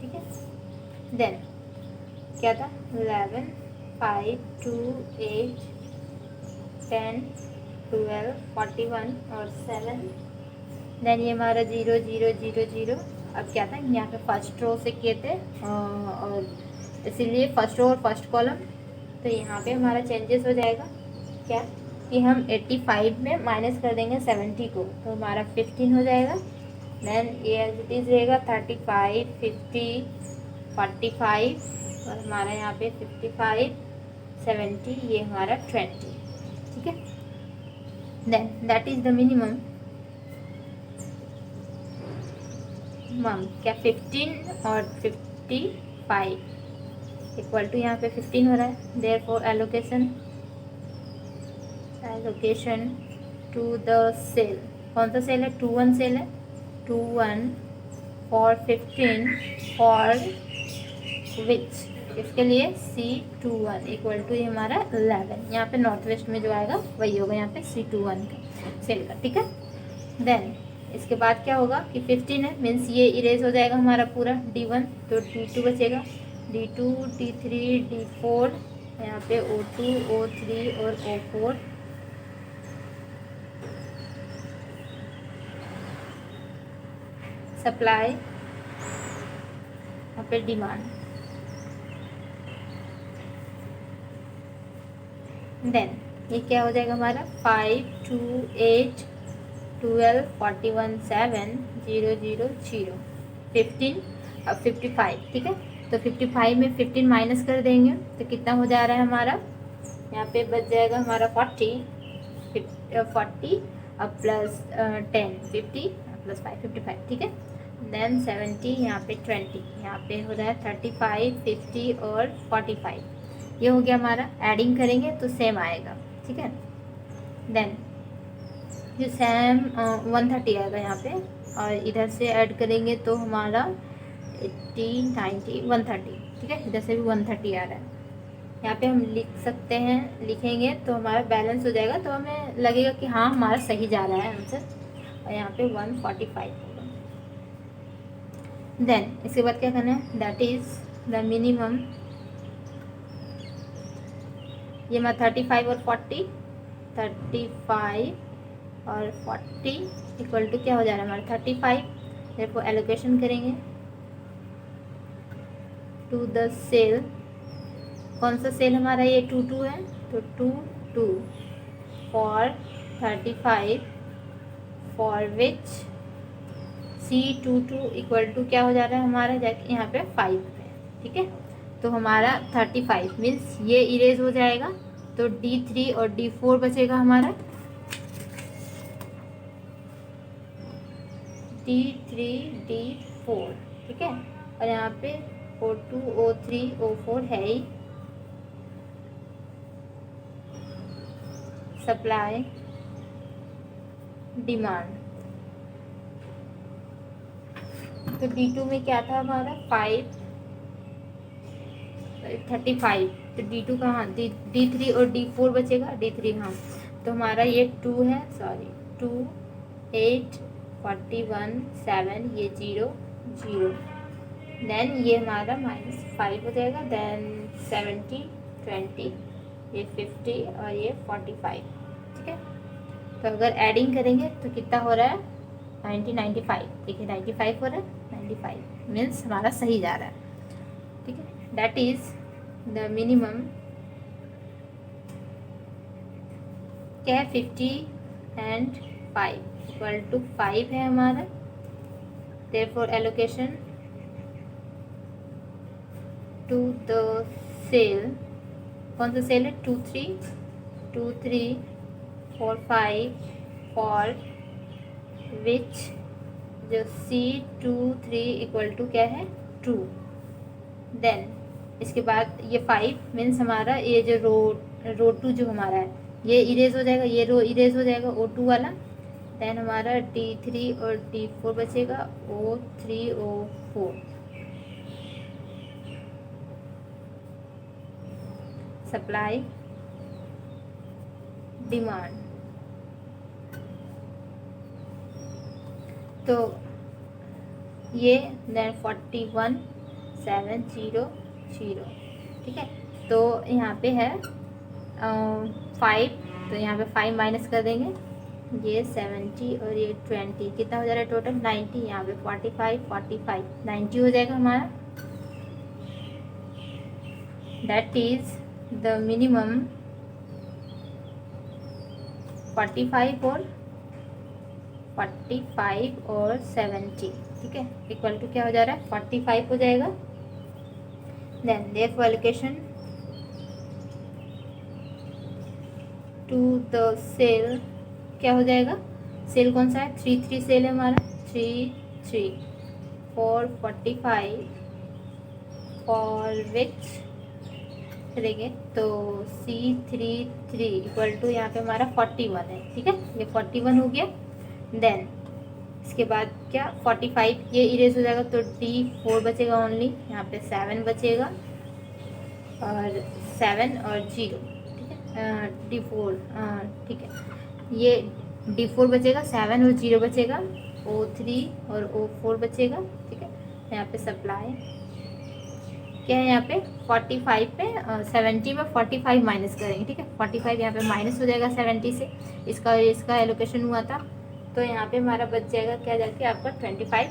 ठीक है। देन क्या था, 11 5 2 8 10 12 41 और 7। देन ये हमारा 0 0 0 0। अब क्या था, यहाँ पे फर्स्ट रो से किए थे और इसीलिए फर्स्ट रो और फर्स्ट कॉलम, तो यहाँ पे हमारा चेंजेस हो जाएगा क्या कि हम 85 में माइनस कर देंगे 70 को, तो हमारा 15 हो जाएगा। देन ये एज इट इज़ रहेगा 35 50 45 और हमारा यहाँ पे 55 70, ये हमारा 20, ठीक है। Then that is the minimum क्या 15 और 55 इक्वल टू यहाँ पे 15 हो रहा है, therefore allocation to the cell, कौन सा सेल है, 21 सेल है, 21 फॉर 15 फॉर विच, इसके लिए C21 इक्वल टू ये हमारा 11, यहाँ पे नॉर्थ वेस्ट में जो आएगा वही होगा यहाँ पे C21 का। सेल का, ठीक है। देन इसके बाद क्या होगा कि 15 है, मीन्स ये इरेज हो जाएगा हमारा पूरा D1, तो D2 बचेगा, D2 D3 D4, यहाँ पे O2 O3 और O4, सप्लाई, यहाँ पे डिमांड। देन ये क्या हो जाएगा हमारा 5 2 8 12 41 7 0 0 0 15 अब 55, ठीक है। तो 55 में 15 माइनस कर देंगे तो कितना हो जा रहा है हमारा, यहाँ पे बच जाएगा हमारा 40 अब प्लस 10 50 प्लस 5 55, ठीक है। देन 70, यहाँ पे 20, यहाँ पे हो रहा है 35 50 और 45, ये हो गया हमारा। एडिंग करेंगे तो सेम आएगा, ठीक है। देन जो सेम 130 आएगा यहाँ पे, और इधर से ऐड करेंगे तो हमारा 80 90 130, ठीक है। इधर से भी 130 आ रहा है, यहाँ पे हम लिख सकते हैं, लिखेंगे तो हमारा बैलेंस हो जाएगा, तो हमें लगेगा कि हाँ हमारा सही जा रहा है आंसर, और यहाँ पे 145 होगा। देन इसके बाद क्या करना है, दैट इज़ द मिनिमम, ये मैं 35 और 40 35 और 40 इक्वल टू क्या हो जा रहा है हमारा 35, देखो एलोकेशन करेंगे टू द सेल, कौन सा सेल हमारा ये 2 है, तो 2 for 35 for which C22 equal to क्या हो जा रहा है हमारा, जाके यहाँ पे 5 है, ठीक है। तो हमारा 35 मीन्स ये इरेज हो जाएगा, तो D3 और D4 बचेगा हमारा, D3 D4, ठीक है। और यहाँ पे O2 O3 O4 है ही, सप्लाई डिमांड। तो D2 में क्या था हमारा 35, तो D2 कहाँ, D3 और D4 बचेगा, D3 हाँ, तो हमारा ये 2 है, सॉरी 2 8 41 7, ये 0 0, देन ये हमारा -5 हो जाएगा, देन 70 20, ये 50 और ये 45, ठीक है। तो अगर एडिंग करेंगे तो कितना हो रहा है 90 95, देखिए 95 हो रहा है, 95 मीन्स हमारा सही जा रहा है, ठीक है। दैट इज़ द मिनिमम क्या है 50 एंड 5 इक्वल टू 5 है हमारा, therefore allocation to the cell, कौन सा सेल है 2 3 4 5 फॉर विच जो C23 इक्वल टू क्या है 2, देन इसके बाद ये 5 मीन्स हमारा ये जो रो 2 जो हमारा है ये इरेज हो जाएगा, ये रो इरेज हो जाएगा O2 वाला, देन हमारा D3 और D4 बचेगा O3 O4, सप्लाई डिमांड। तो ये देन 41 7 0 0, ठीक है। तो यहाँ पे है 5, तो यहाँ पे 5 माइनस कर देंगे, ये 70 और ये 20, कितना हो जा रहा है टोटल 90, यहाँ पे 45 45 90 हो जाएगा हमारा। दैट इज़ द मिनिमम 45 और 70, ठीक है, इक्वल टू क्या हो जा रहा है 45 हो जाएगा। Then therefore allocation to the cell क्या हो जाएगा, सेल कौन सा है 3 सेल है हमारा, 3 4 45 फॉर विच करेंगे तो C33 इक्वल टू यहाँ पे हमारा 41 है, ठीक है, ये 41 हो गया। देन इसके बाद क्या 45 ये इरेज हो जाएगा, तो D4 बचेगा ओनली, यहाँ पे 7 बचेगा और 7 और 0, ठीक है, D4 ठीक है, ये D4 बचेगा, 7 और 0 बचेगा, O3 और O4 बचेगा। ठीक है, यहाँ पे सप्लाई क्या है, यहाँ पे 45 पे 70 में 45 माइनस करेंगे। ठीक है, 45 यहाँ पे माइनस हो जाएगा 70 से, इसका एलोकेशन हुआ था, तो यहाँ पे हमारा बच जाएगा क्या जाके आपका 25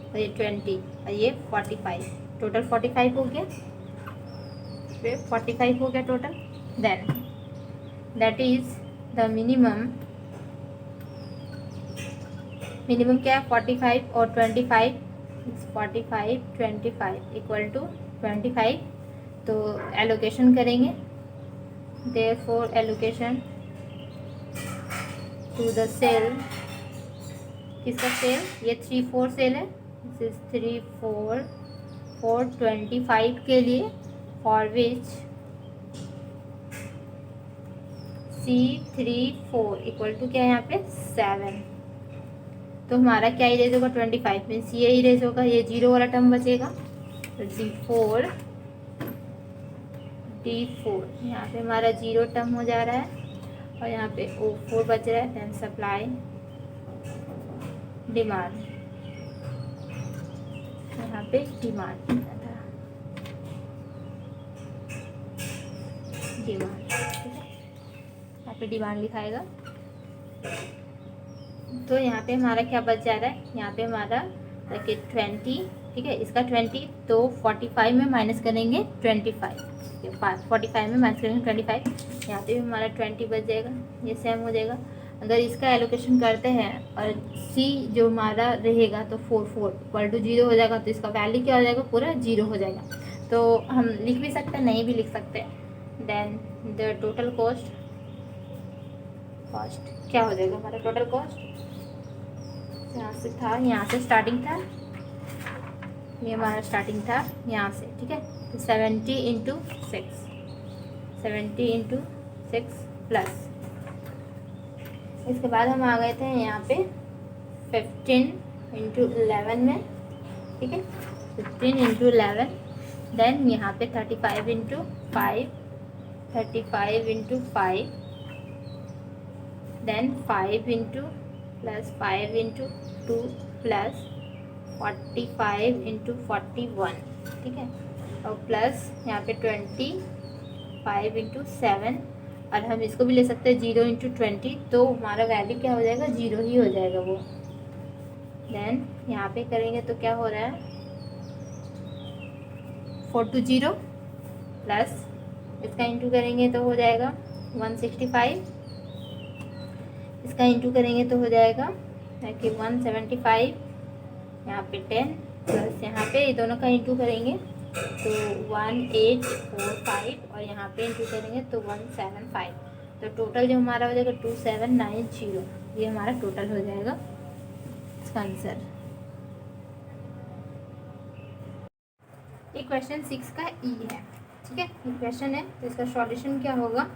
और ये 20 और ये 45, टोटल 45 हो गया, फिर 45 हो गया total. Then that is the minimum क्या है 45 और 25, 45 25 इक्वल टू 25। तो एलोकेशन करेंगे, therefore allocation to the cell, किसका सेल, ये 3 4 सेल है, दिस इज 3 4 4 25 के लिए, for which C34 equal to क्या है यहाँ पे 7। तो हमारा क्या इरेज होगा 25 मीन्स ये इरेज होगा, ये 0 वाला टर्म बचेगा, तो D4 यहाँ पे हमारा 0 टर्म हो जा रहा है और यहाँ पे O4 बच रहा है। देन सप्लाई डिमांड, यहाँ पे डिमांड ठीक है, यहाँ पे डिमांड लिखाएगा। तो यहाँ पे हमारा क्या बच जा रहा है, यहाँ पे हमारा देखिए 20, ठीक है, इसका 20, तो 45 में माइनस करेंगे 25, 45 में माइनस करेंगे 25, यहाँ पे भी हमारा 20 बच जाएगा, ये सेम हो जाएगा। अगर इसका एलोकेशन करते हैं और C जो हमारा रहेगा तो 4 4 इक्वल टू 0 हो जाएगा, तो इसका वैल्यू क्या हो जाएगा, पूरा 0 हो जाएगा। तो हम लिख भी सकते हैं, नहीं भी लिख सकते। देन द टोटल कॉस्ट क्या हो जाएगा हमारा टोटल कॉस्ट, यहाँ से था, यहाँ से स्टार्टिंग था, ये हमारा स्टार्टिंग था यहाँ से। ठीक है, तो 70 इंटू 6, 70 इंटू 6 प्लस, इसके बाद हम आ गए थे यहाँ पे 15 इंटू 11 में। ठीक है, 15 इंटू 11, देन यहाँ पे 35 into 5, 35 into 5, then 5 into plus 5 into 2 plus 45 into 41। ठीक है, और प्लस यहाँ पे 25 इंटू 7, और हम इसको भी ले सकते हैं 0 इंटू 20, तो हमारा वैल्यू क्या हो जाएगा, 0 ही हो जाएगा वो। देन यहाँ पे करेंगे तो क्या हो रहा है 4 टू 0 प्लस इसका इंटू करेंगे तो हो जाएगा 165, इसका इंटू करेंगे तो हो जाएगा कि 175, यहाँ पे 10 प्लस यहाँ पे ये दोनों का इंटू करेंगे तो 1845, और यहाँ पे इंटू करेंगे तो 175, तो टोटल जो हमारा हो जाएगा 2790, ये हमारा टोटल हो जाएगा इसका आंसर। ये क्वेश्चन 6 का ई है। ठीक है, ये क्वेश्चन है, तो इसका सॉल्यूशन क्या होगा,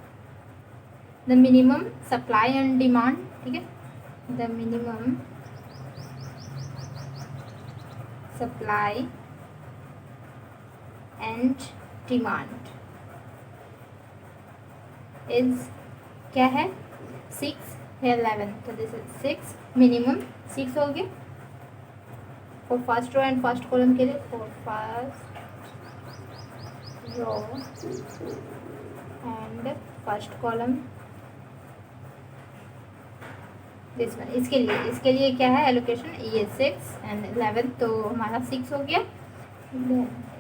the minimum supply and demand. ठीक है, the minimum supply and demand is क्या है 6 है 11, तो दिस इज 6, मिनिमम 6 हो गया for first row and first column के लिए, for first row and first column this one, इसके लिए क्या है एलोकेशन, ये 6 एंड 11, तो हमारा 6 हो गया।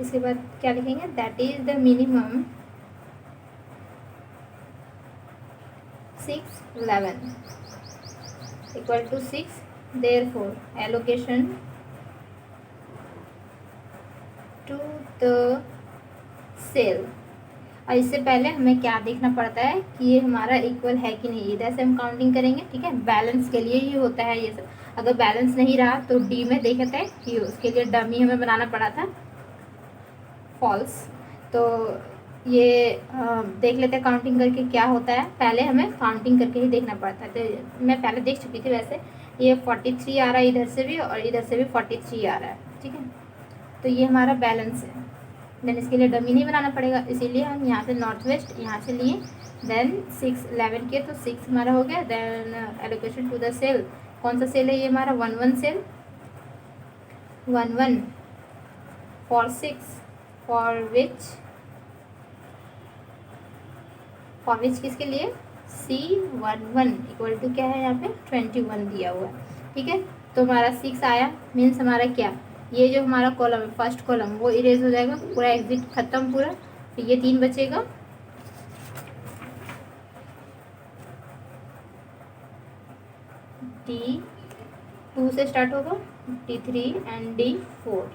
इसके बाद क्या लिखेंगे, that is the minimum 6 11 equal to 6, therefore allocation to the cell. और इससे पहले हमें क्या देखना पड़ता है कि ये हमारा इक्वल है कि नहीं, इधर से हम काउंटिंग करेंगे। ठीक है, बैलेंस के लिए ही होता है ये सब, अगर बैलेंस नहीं रहा तो डी में देखते हैं कि उसके लिए डमी हमें बनाना पड़ा था फॉल्स, तो ये देख लेते हैं काउंटिंग करके क्या होता है। पहले हमें काउंटिंग करके ही देखना पड़ता है, तो मैं पहले देख चुकी थी वैसे। ये 43 आ रहा है इधर से भी और इधर से भी 43 आ रहा है। ठीक है, तो ये हमारा बैलेंस है। देन इसके लिए डमी नहीं बनाना पड़ेगा, इसीलिए हम यहाँ से नॉर्थ वेस्ट यहाँ से लिए। देन 6 11 के तो 6 हमारा हो गया। Then allocation to the cell, कौन सा सेल है ये हमारा 11 सेल, 11 फॉर 6 फॉर विच किसके लिए C11 इक्वल टू क्या है यहाँ पे 21 दिया हुआ है। ठीक है, तो हमारा 6 आया, मीन्स हमारा क्या, ये जो हमारा कॉलम है फर्स्ट कॉलम वो इरेज हो जाएगा, पूरा एग्जिट खत्म पूरा। तो ये 3 बचेगा, D2 से स्टार्ट होगा, D3 and D4,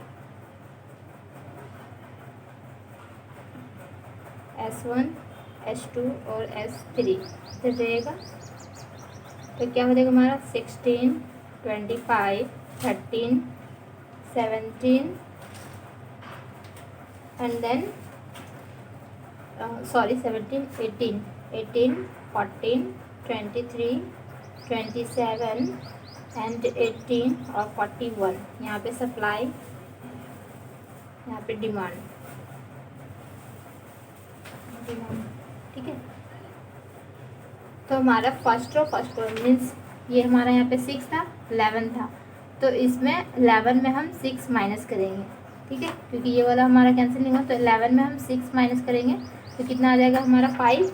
S1 S2 और S3 फिर रहेगा। तो क्या हो जाएगा हमारा 16 25 13 17 एंड देन 17 18 14 23 27 एंड 18 और 41। यहाँ पे सप्लाई, यहाँ पे डिमांड। ठीक है, तो हमारा फर्स्ट रो मीन्स ये हमारा यहाँ पे 6 था 11 था, तो इसमें 11 में हम 6 माइनस करेंगे। ठीक है, क्योंकि ये वाला हमारा कैंसिल नहीं हुआ, तो 11 में हम 6 माइनस करेंगे तो कितना आ जाएगा हमारा 5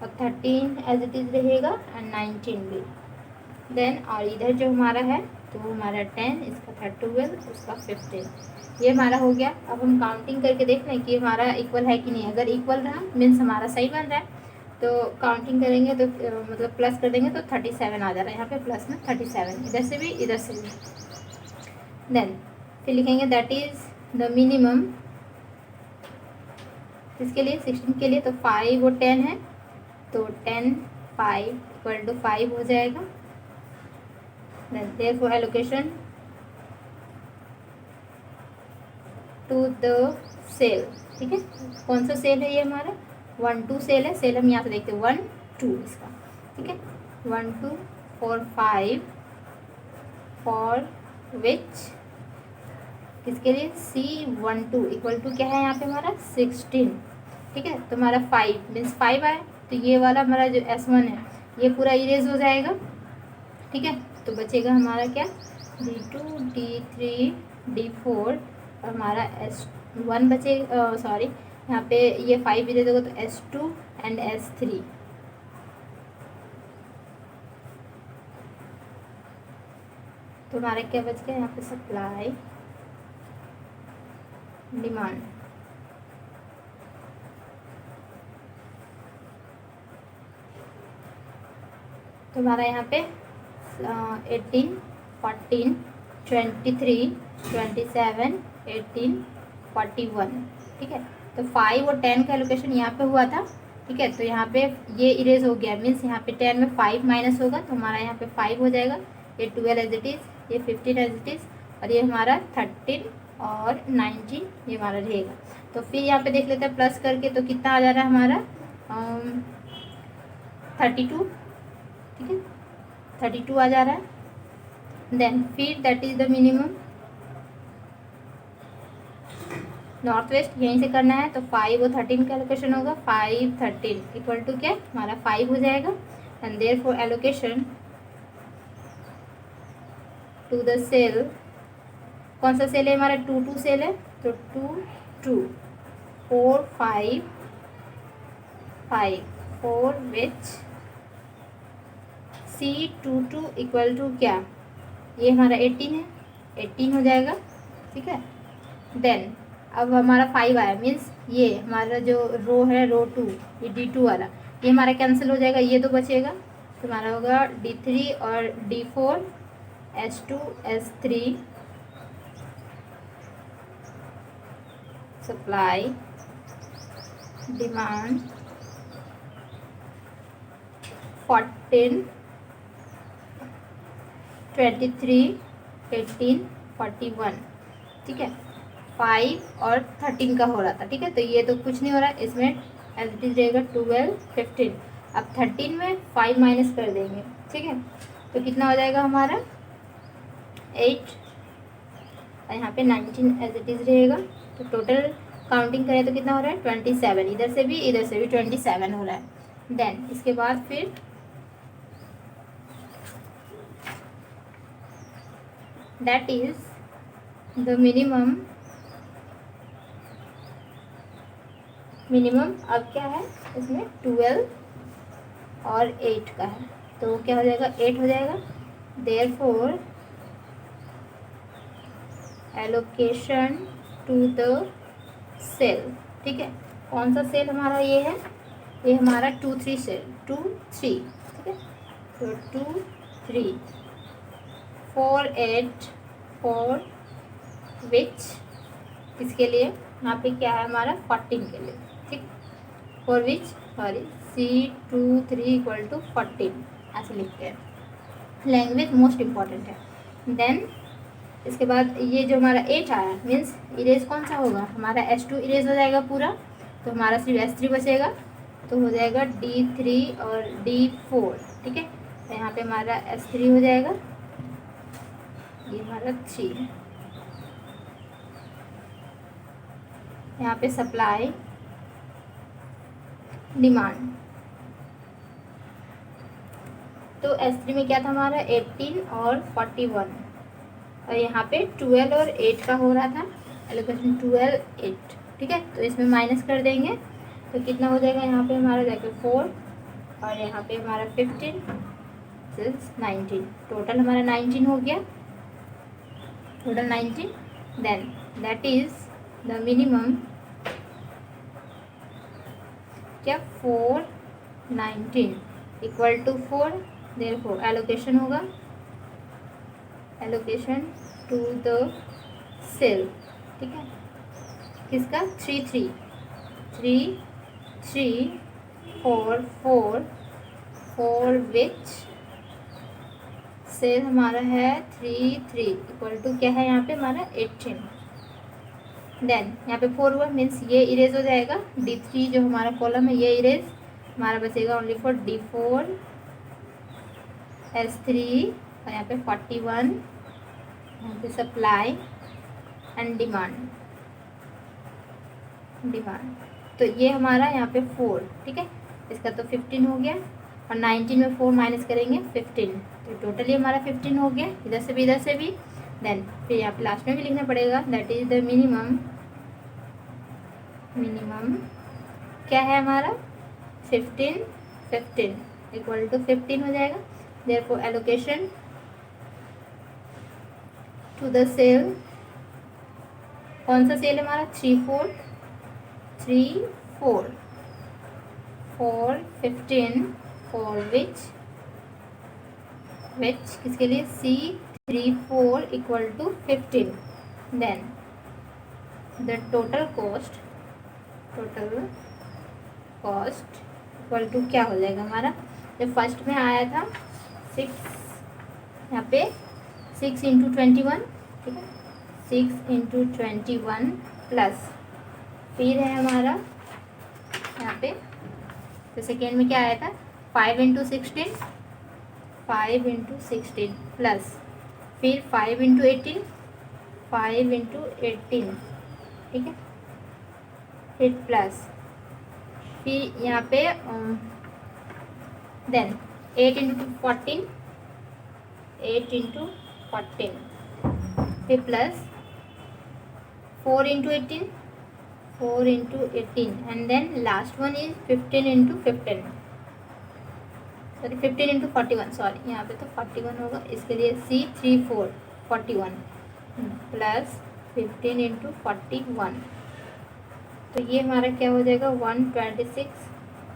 और 13 एज इट इज़ रहेगा एंड 19 भी। देन और इधर जो हमारा है तो वो हमारा 10, इसका था 12, उसका 15, ये हमारा हो गया। अब हम काउंटिंग करके देख लें कि हमारा इक्वल है कि नहीं। अगर इक्वल रहा मीन्स हमारा सही बन रहा है, तो काउंटिंग करेंगे तो मतलब प्लस कर देंगे तो 37 आ जा रहा है यहाँ पे, प्लस में 37, इधर से भी इधर से भी। देन फिर लिखेंगे दैट इज़ द मिनिमम, इसके लिए 16 के लिए तो 5 और 10 है, तो 10 5 इक्वल टू 5 हो जाएगा। Then therefore allocation to the cell. ठीक है, कौन सा सेल है ये हमारा 1 2 सेल है, सेल हम यहाँ से देखते हैं 1 2 इसका। ठीक है, 1 2 4 5 फॉर विच किसके लिए C12 इक्वल टू क्या है यहाँ पे हमारा 16। ठीक है, तो हमारा 5 मीन्स 5 आए, तो ये वाला हमारा जो S1 है ये पूरा इरेज हो जाएगा। ठीक है, तो बचेगा हमारा क्या D2 D3 D4 और हमारा S1 बचेगा, सॉरी यहाँ पे ये 5 इरेज होगा तो S2 एंड S3। तो हमारा क्या बच गया यहाँ पे सप्लाई डिमांड। तो हमारा यहाँ पे 18 14 23 27 18 41। ठीक है, तो 5 और 10 का एलोकेशन यहाँ पे हुआ था। ठीक है, तो यहाँ पे ये इरेज हो गया, मीन्स यहाँ पे 10 में 5 माइनस होगा तो हमारा यहाँ पे 5 हो जाएगा, ये 12 एज इट इज़, ये 15 एज इट इज़, और ये हमारा 13 और 19 ये हमारा रहेगा। तो फिर यहाँ पे देख लेते हैं प्लस करके तो कितना आ जा रहा है हमारा 32। ठीक है, 32 आ जा रहा है। देन फिर that is the minimum north west यहीं से करना है, तो 5 और 13 का एलोकेशन होगा, 5 13 इक्वल टू क्या हमारा 5 हो जाएगा। And therefore allocation to the cell, कौन सा सेल है हमारा 2 2 सेल है, तो 2 2 4 5 5 for which C22 equal to क्या, ये हमारा 18 है, 18 हो जाएगा। ठीक है, देन अब हमारा 5 आया, मीन्स ये हमारा जो रो है रो 2 ये D2 वाला ये हमारा कैंसिल हो जाएगा, ये तो बचेगा, तो हमारा होगा D3 और D4 S2 S3 supply demand 14 23 18 41। ठीक है, 5 और 13 का हो रहा था। ठीक है, तो ये तो कुछ नहीं हो रहा है, इसमें एज इट इज रहेगा 12 15। अब 13 में 5 माइनस कर देंगे। ठीक है, तो कितना हो जाएगा हमारा 8 और यहाँ पे 19 एज इट इज रहेगा। तो टोटल काउंटिंग करें तो कितना हो रहा है 27, इधर से भी 27 हो रहा है। देन इसके बाद फिर दैट इज द मिनिमम अब क्या है इसमें 12 और 8 का है, तो क्या हो जाएगा 8 हो जाएगा। Therefore allocation to the cell, ठीक है, कौन सा सेल हमारा ये है, ये हमारा 2 3 सेल 2 3, ठीक है, तो 2 3 4 8 4 विच इसके लिए यहाँ पे क्या है हमारा 14 के लिए, ठीक, फॉर विच सॉरी C23 = 14 ऐसे लिखते हैं। लैंग्वेज मोस्ट इम्पॉर्टेंट है। देन इसके बाद ये जो हमारा 8 आया मीन्स इरेज कौन सा होगा हमारा S2 इरेज हो जाएगा पूरा, तो हमारा सिर्फ S3 बचेगा, तो हो जाएगा D3 और D4, ठीक है, तो यहाँ पे हमारा S3 हो जाएगा, ये हमारा 3 है। यहाँ पे सप्लाई डिमांड, तो S3 में क्या था हमारा 18 और 41, और यहाँ पे 12 और 8 का हो रहा था एलोकेशन 12 8, ठीक है, तो इसमें माइनस कर देंगे तो कितना हो जाएगा यहाँ पे हमारा जाके 4 और यहाँ पे हमारा 15 6 19, टोटल हमारा 19 हो गया, total 19। Then that is the minimum क्या 4 19 = 4, देयरफॉर एलोकेशन होगा एलोकेशन टू द सेल, ठीक है, किसका 3 3 3 3 4 4 4 विच सेल हमारा है 3 3 = क्या है यहाँ पे हमारा 18। देन यहाँ पे 4 हुआ मीन्स ये इरेज हो जाएगा, D3 जो हमारा कॉलम है ये इरेज, हमारा बचेगा ओनली फॉर D4 S3 और यहाँ पे 41, यहाँ पे सप्लाई एंड डिमांड, तो ये हमारा यहाँ पे 4, ठीक है, इसका तो 15 हो गया और 19 में 4 माइनस करेंगे 15, तो टोटली हमारा 15 हो गया, इधर से भी। देन फिर यहाँ पे लास्ट में भी लिखना पड़ेगा दैट इज द मिनिमम क्या है हमारा 15 15 = 15 हो जाएगा, therefore allocation to the cell, कौन सा सेल हमारा 3 4 4 15 फॉर विच किसके लिए C34 = 15। Then the total cost equal to क्या हो जाएगा हमारा, जब फर्स्ट में आया था 6, यहाँ पे 6 × 21, ठीक है, 6 × 21 प्लस फिर है हमारा यहाँ पे, तो सेकेंड में क्या आया था 5 × 16 प्लस फिर 5 × 18 ठीक है, फिर प्लस फिर यहाँ पे देन 8 × 14 फिर plus 4 × 18 and then last one is 15 × 15 sorry 15 × 41 sorry यहाँ पे तो 41 होगा, इसके लिए C34 41 प्लस 15 × 41, तो ये हमारा क्या हो जाएगा 126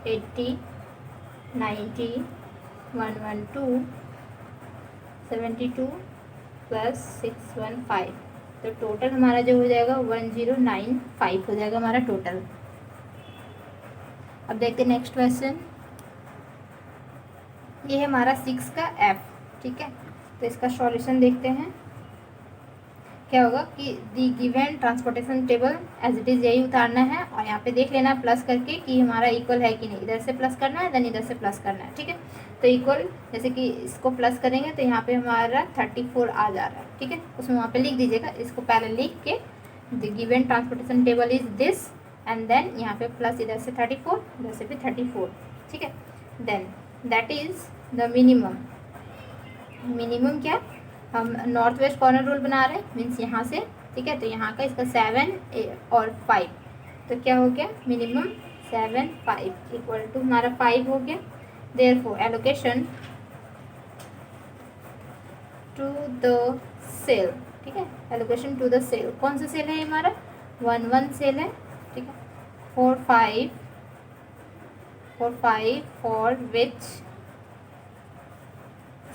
80 90 112 72 प्लस 615, तो टोटल हमारा जो हो जाएगा 1095 हो जाएगा हमारा टोटल। अब देखते हैं नेक्स्ट क्वेश्चन, ये है हमारा 6 का F, ठीक है, तो इसका सॉल्यूशन देखते हैं क्या होगा कि the given transportation table as it is यही उतारना है और यहाँ पे देख लेना प्लस करके कि हमारा इक्वल है कि नहीं, इधर से प्लस करना है देन इधर से प्लस करना है, ठीक है, तो इक्वल जैसे कि इसको प्लस करेंगे तो यहाँ पे हमारा 34 आ जा रहा है, ठीक है, उसमें वहाँ पे लिख दीजिएगा, इसको पहले लिख के the given transportation table is this, and then यहाँ पे प्लस इधर से 34, इधर से भी 34, ठीक है। Then that is the minimum. Minimum क्या, हम नॉर्थ वेस्ट कॉर्नर रूल बना रहे हैं, मीन्स यहाँ से, ठीक है। तो यहाँ का इसका 7 और 5, तो क्या हो गया मिनिमम 7 5 इक्वल टू हमारा 5 हो गया। Therefore allocation to the cell, ठीक है। एलोकेशन टू द सेल, कौन सा सेल है हमारा 1 1 सेल है, ठीक है। 4 5 for which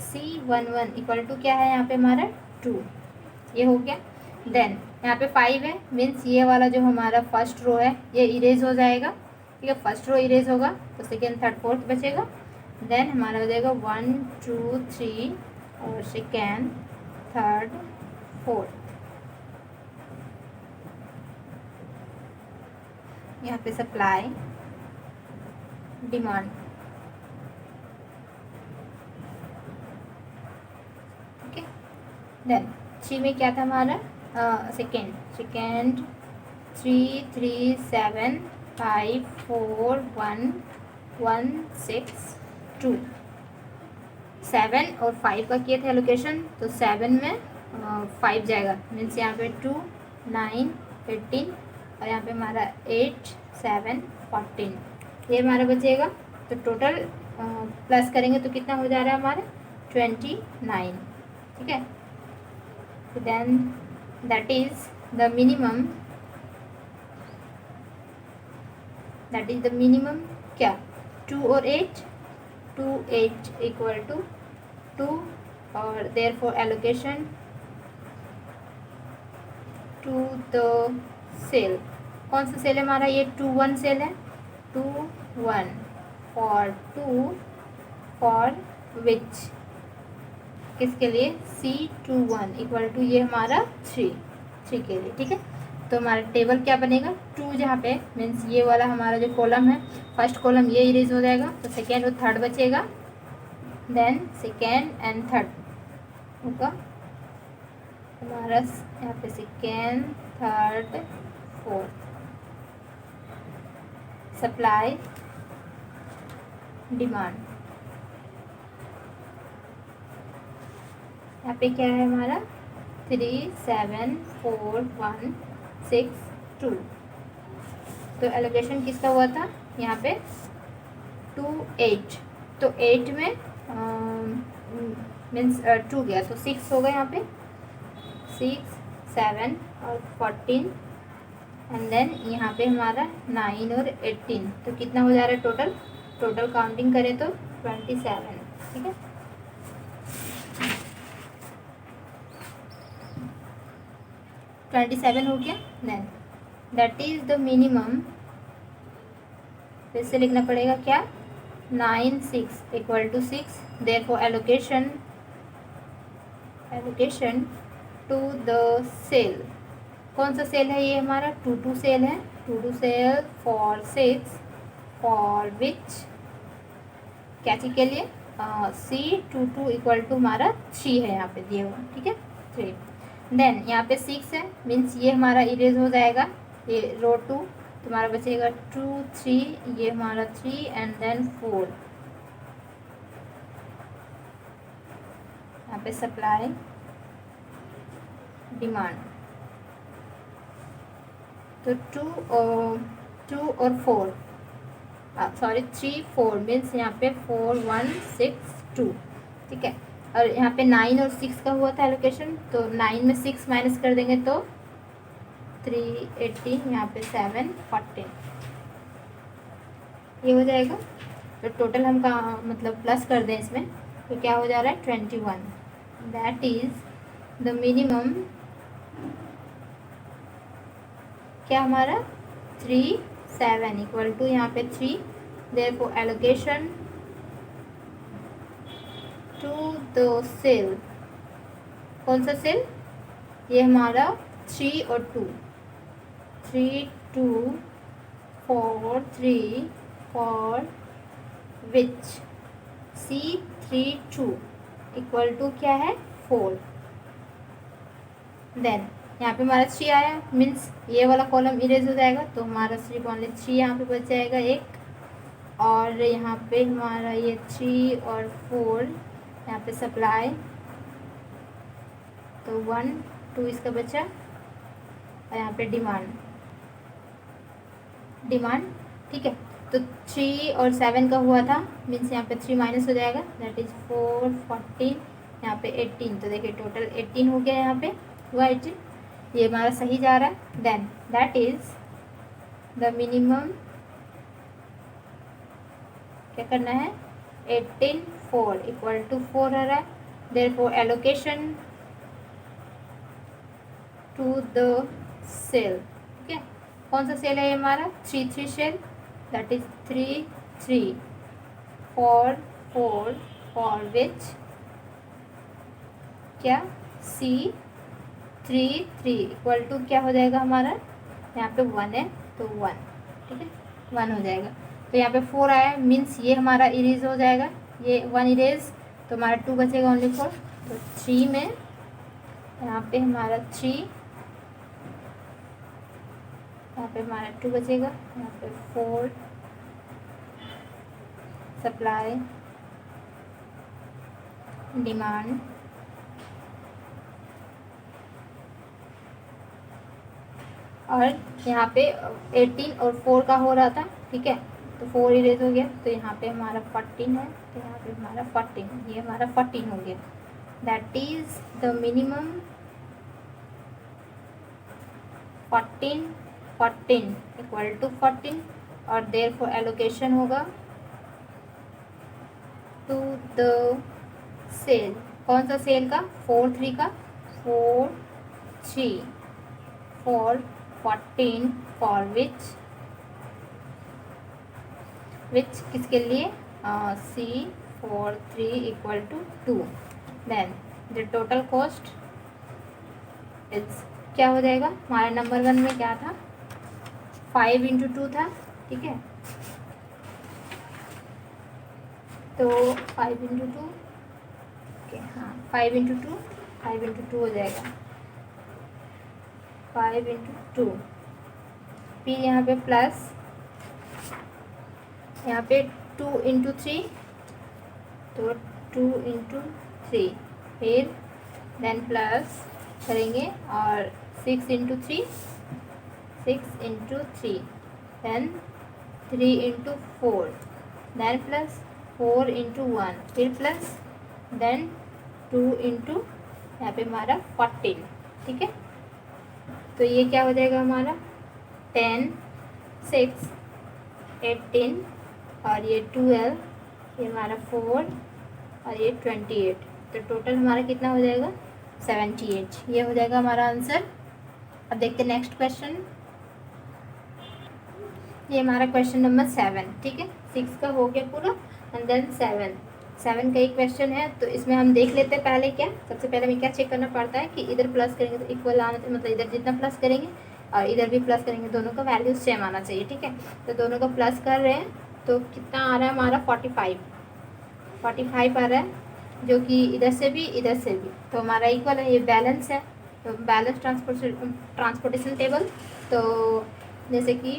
C11 equal to क्या है यहाँ पे हमारा 2, ये हो गया। देन यहाँ पे 5 है, मीन्स ये वाला जो हमारा फर्स्ट रो है ये इरेज हो जाएगा, ठीक है। फर्स्ट रो इरेज होगा तो सेकेंड थर्ड फोर्थ बचेगा। देन हमारा हो जाएगा 1 2 3 और सेकेंड थर्ड फोर्थ। यहाँ पे सप्लाई डिमांड, ठीक है। देन 3 में क्या था हमारा सेकेंड 3 3 7 5 4 1 1 6 2, 7 और 5 का किया था एलोकेशन, तो 7 में 5 जाएगा, मीन्स यहाँ पे 2 9 18 और यहाँ पे हमारा 8 7 14, ये हमारा बचेगा। तो टोटल प्लस करेंगे तो कितना हो जा रहा है हमारा 29, ठीक है। Then that is the minimum, that is the minimum क्या 2 और 8, 2 8 इक्वल टू 2 और therefore allocation to the cell, कौन सा सेल है हमारा ये 2 1 सेल है, 2 1 फॉर 2 फॉर विच, किसके लिए C21 इक्वल टू ये हमारा 3 के लिए, ठीक है। तो हमारा टेबल क्या बनेगा 2 जहाँ पे मीन्स ये वाला हमारा जो कॉलम है, फर्स्ट कॉलम ये इरेज हो जाएगा, तो सेकेंड और थर्ड बचेगा। देन सेकेंड एंड थर्ड होगा हमारा यहाँ पे second third fourth. Supply demand, यहाँ पे क्या है हमारा 3 7 4 1 6 2, तो एलोकेशन किसका हुआ था यहाँ पे 2 8, तो 8 में मीन्स 2 गया तो 6 होगा यहाँ पे 6 7 और 14 एंड देन यहाँ पे हमारा 9 और 18, तो कितना हो जा रहा है टोटल काउंटिंग करें तो 27, ठीक है। 27 हो गया। Then that is the minimum, फिर से लिखना पड़ेगा क्या 9 6 equal to 6, therefore allocation to the cell, कौन सा सेल है ये हमारा 2 2 सेल है, 2 2 सेल फॉर 6 फॉर विच क्या चीज के लिए C22 इक्वल टू हमारा 3 है यहाँ पे दिया हुआ, ठीक है 3। देन यहाँ पे 6 है, मीन्स ये हमारा इरेज हो जाएगा, ये रो 2, तो हमारा बचेगा 2 3, ये हमारा 3 एंड देन 4। यहाँ पे सप्लाई डिमांड, तो 2 और 4 सॉरी 3 4 मीन्स यहाँ पे 4 1 6 2, ठीक है। और यहाँ पे 9 और 6 का हुआ था एलोकेशन, तो 9 में 6 माइनस कर देंगे तो 3 18, यहाँ पे 7 14, ये हो जाएगा। तो टोटल हम का मतलब प्लस कर दें इसमें तो क्या हो जा रहा है 21, दैट इज द मिनिमम क्या हमारा 3 7 इक्वल टू यहाँ पे 3, therefore allocation to the cell, कौन सा सेल ये हमारा 3 और 2, 3 2 4 3 for which C32 equal to क्या है 4। देन यहाँ पे हमारा 3 आया, मीन्स ये वाला कॉलम इरेज हो जाएगा, तो हमारा सिर्फ ओनली 3 यहाँ पे बच जाएगा एक। और यहाँ पे हमारा ये 3 और 4 यहाँ पे सप्लाई, तो 1 2 इसका बचा। और यहाँ पे डिमांड, ठीक है। तो 3 और 7 का हुआ था, मीन्स यहाँ पे 3 माइनस हो जाएगा, दैट इज़ 4 14, यहाँ पे 18। तो देखिए टोटल 18 हो गया, यहाँ पे हुआ 18। ये हमारा सही जा रहा है। Then that is the minimum, क्या करना है, 18 4 इक्वल टू 4 हो रहा है। Therefore allocation to the cell, ठीक है। कौन सा सेल है ये हमारा, 3 3 cell, that is 3 3 4 4 for which क्या C 3 3 इक्वल टू क्या हो जाएगा हमारा, यहाँ पे 1 है तो 1, ठीक है, 1 हो जाएगा। तो यहाँ पे 4 आया, मीन्स ये हमारा इरेज हो जाएगा, ये 1 इरेज, तो हमारा 2 बचेगा ओनली 4। तो 3 में यहाँ पे हमारा 3, यहाँ पे हमारा 2 बचेगा, यहाँ पे 4 सप्लाई, डिमांड, और यहाँ पे 18 और 4 का हो रहा था, ठीक है, तो 4 इरेज हो गया, तो यहाँ पे हमारा 14 है, तो यहाँ पे हमारा 14, ये हमारा 14 हो गया। That is the minimum 14 14 equal to 14, और देयरफॉर एलोकेशन होगा टू द सेल, कौन सा सेल का, 4 3 का, 4 3 4 14 फॉर विच किसके लिए, C 4 3 equal to 2। Then the total cost is क्या हो जाएगा, हमारा नंबर 1 में क्या था, 5 इंटू 2 था, ठीक है, तो 5 इंटू 2, हाँ 5 इंटू 2 5 इंटू 2 हो जाएगा, 5 इंटू 2, फिर यहाँ पे प्लस, यहाँ पे 2 इंटू 3, तो 2 इंटू 3, फिर देन प्लस करेंगे, और 6 into 3 6 into 3, then 3 into 4, then plus 4 into 1, फिर प्लस देन 2 इंटू यहाँ पे हमारा 14, ठीक है। तो ये क्या हो जाएगा हमारा, 10 6 18, और ये 12, ये हमारा 4, और ये 28, तो टोटल हमारा कितना हो जाएगा, 78। ये हो जाएगा हमारा आंसर। अब देखते हैं नेक्स्ट क्वेश्चन, ये हमारा क्वेश्चन नंबर 7, ठीक है, 6 का हो गया पूरा, एंड देन 7 का एक क्वेश्चन है, तो इसमें हम देख लेते हैं पहले क्या, सबसे पहले हमें क्या चेक करना पड़ता है कि इधर प्लस करेंगे तो इक्वल आना चाहिए, मतलब इधर जितना प्लस करेंगे और इधर भी प्लस करेंगे, दोनों का वैल्यू सेम आना चाहिए, ठीक है। तो दोनों का प्लस कर रहे हैं, तो कितना आ रहा है हमारा 45 आ रहा है, जो कि इधर से भी इधर से भी, तो हमारा इक्वल है, ये बैलेंस है, तो बैलेंस ट्रांसपोर्टेशन टेबल। तो जैसे कि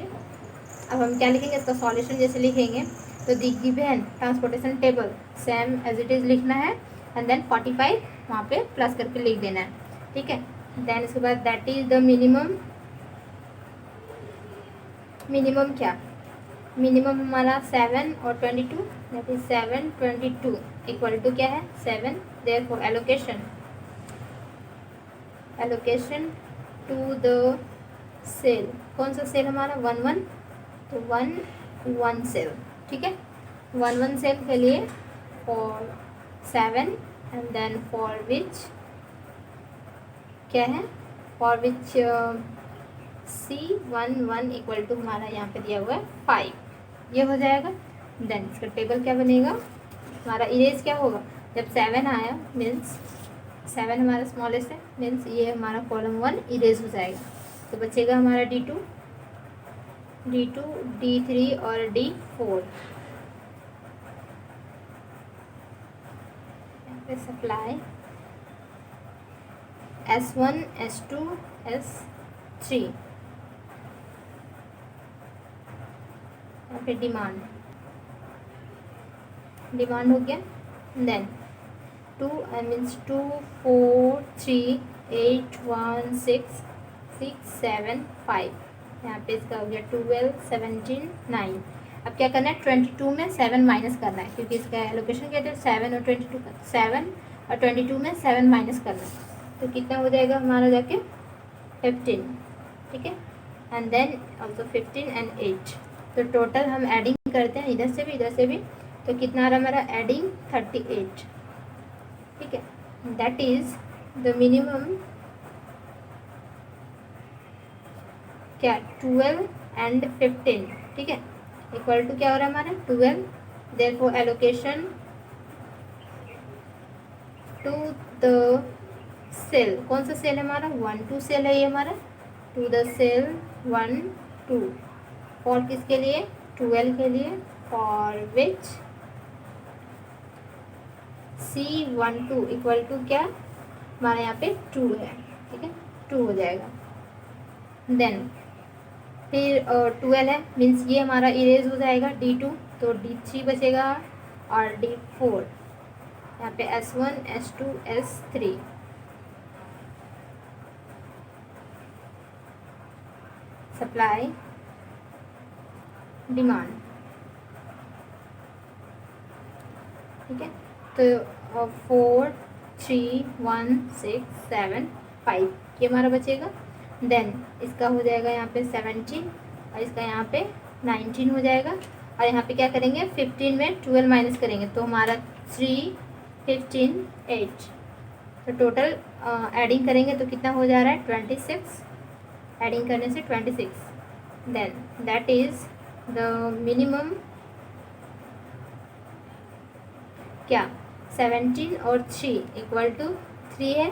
अब हम क्या लिखेंगे, इसका सॉल्यूशन जैसे लिखेंगे, तो the given transportation table same as it is लिखना है, एंड देन 45 वहाँ पे प्लस करके लिख देना है, ठीक है। देन इसके बाद दैट इज द मिनिमम क्या, मिनिमम हमारा 7 और 22, दैट इज 7 22 इक्वल टू क्या है 7, therefore allocation to the cell, कौन सा सेल हमारा 1 1, तो 1 1 सेल, ठीक है, 1 1 सेल के लिए for 7, and then for which क्या है, for which C11 equal to हमारा यहाँ पे दिया हुआ है 5, ये हो जाएगा। देन इसका टेबल क्या बनेगा, हमारा इरेज क्या होगा, जब 7 आया मीन्स 7 हमारा स्मॉलेस्ट है, मीन्स ये हमारा कॉलम 1 इरेज हो जाएगा, तो बचेगा हमारा D2 D3 और D4, यहाँ पे सप्लाई S1 S2 S3, यहाँ पे डिमांड हो गया। देन 2 मीन्स 2 4 3 8 1 6 6 7 5, यहाँ पे इसका हो गया 12 17 9। अब क्या करना है, 22 में 7 माइनस करना है, क्योंकि इसका एलोकेशन क्या था 7 और 22 का, 7 और 22 में 7 माइनस करना है, तो कितना हो जाएगा हमारा जाके 15, ठीक है। एंड देन ऑल्सो 15 एंड 8, तो टोटल हम एडिंग करते हैं इधर से भी, तो कितना आ रहा हमारा एडिंग 38, ठीक है। दैट इज द मिनिमम क्या 12 एंड 15, ठीक है, इक्वल टू क्या हो रहा है हमारा 12, therefore allocation to the cell, कौन सा सेल है हमारा 1 2 सेल है ये हमारा, टू द सेल 1 2, फॉर किसके लिए 12 के लिए, for which C12 equal to क्या हमारे यहाँ पे 2 है, ठीक है, 2 हो जाएगा। देन फिर 12 है मीन्स ये हमारा इरेज हो जाएगा D2, तो D3 बचेगा और D4, यहाँ पे S1 S2 S3, supply demand, ठीक है, तो 4 3 1 6 7 5 ये हमारा बचेगा। देन इसका हो जाएगा यहाँ पे 17 और इसका यहाँ पे 19 हो जाएगा, और यहाँ पे क्या करेंगे 15 में 12 माइनस करेंगे, तो हमारा 3 15 8, तो टोटल एडिंग करेंगे तो कितना हो जा रहा है 26, एडिंग करने से 26, then that is the minimum क्या 17 और 3 इक्वल टू 3 है,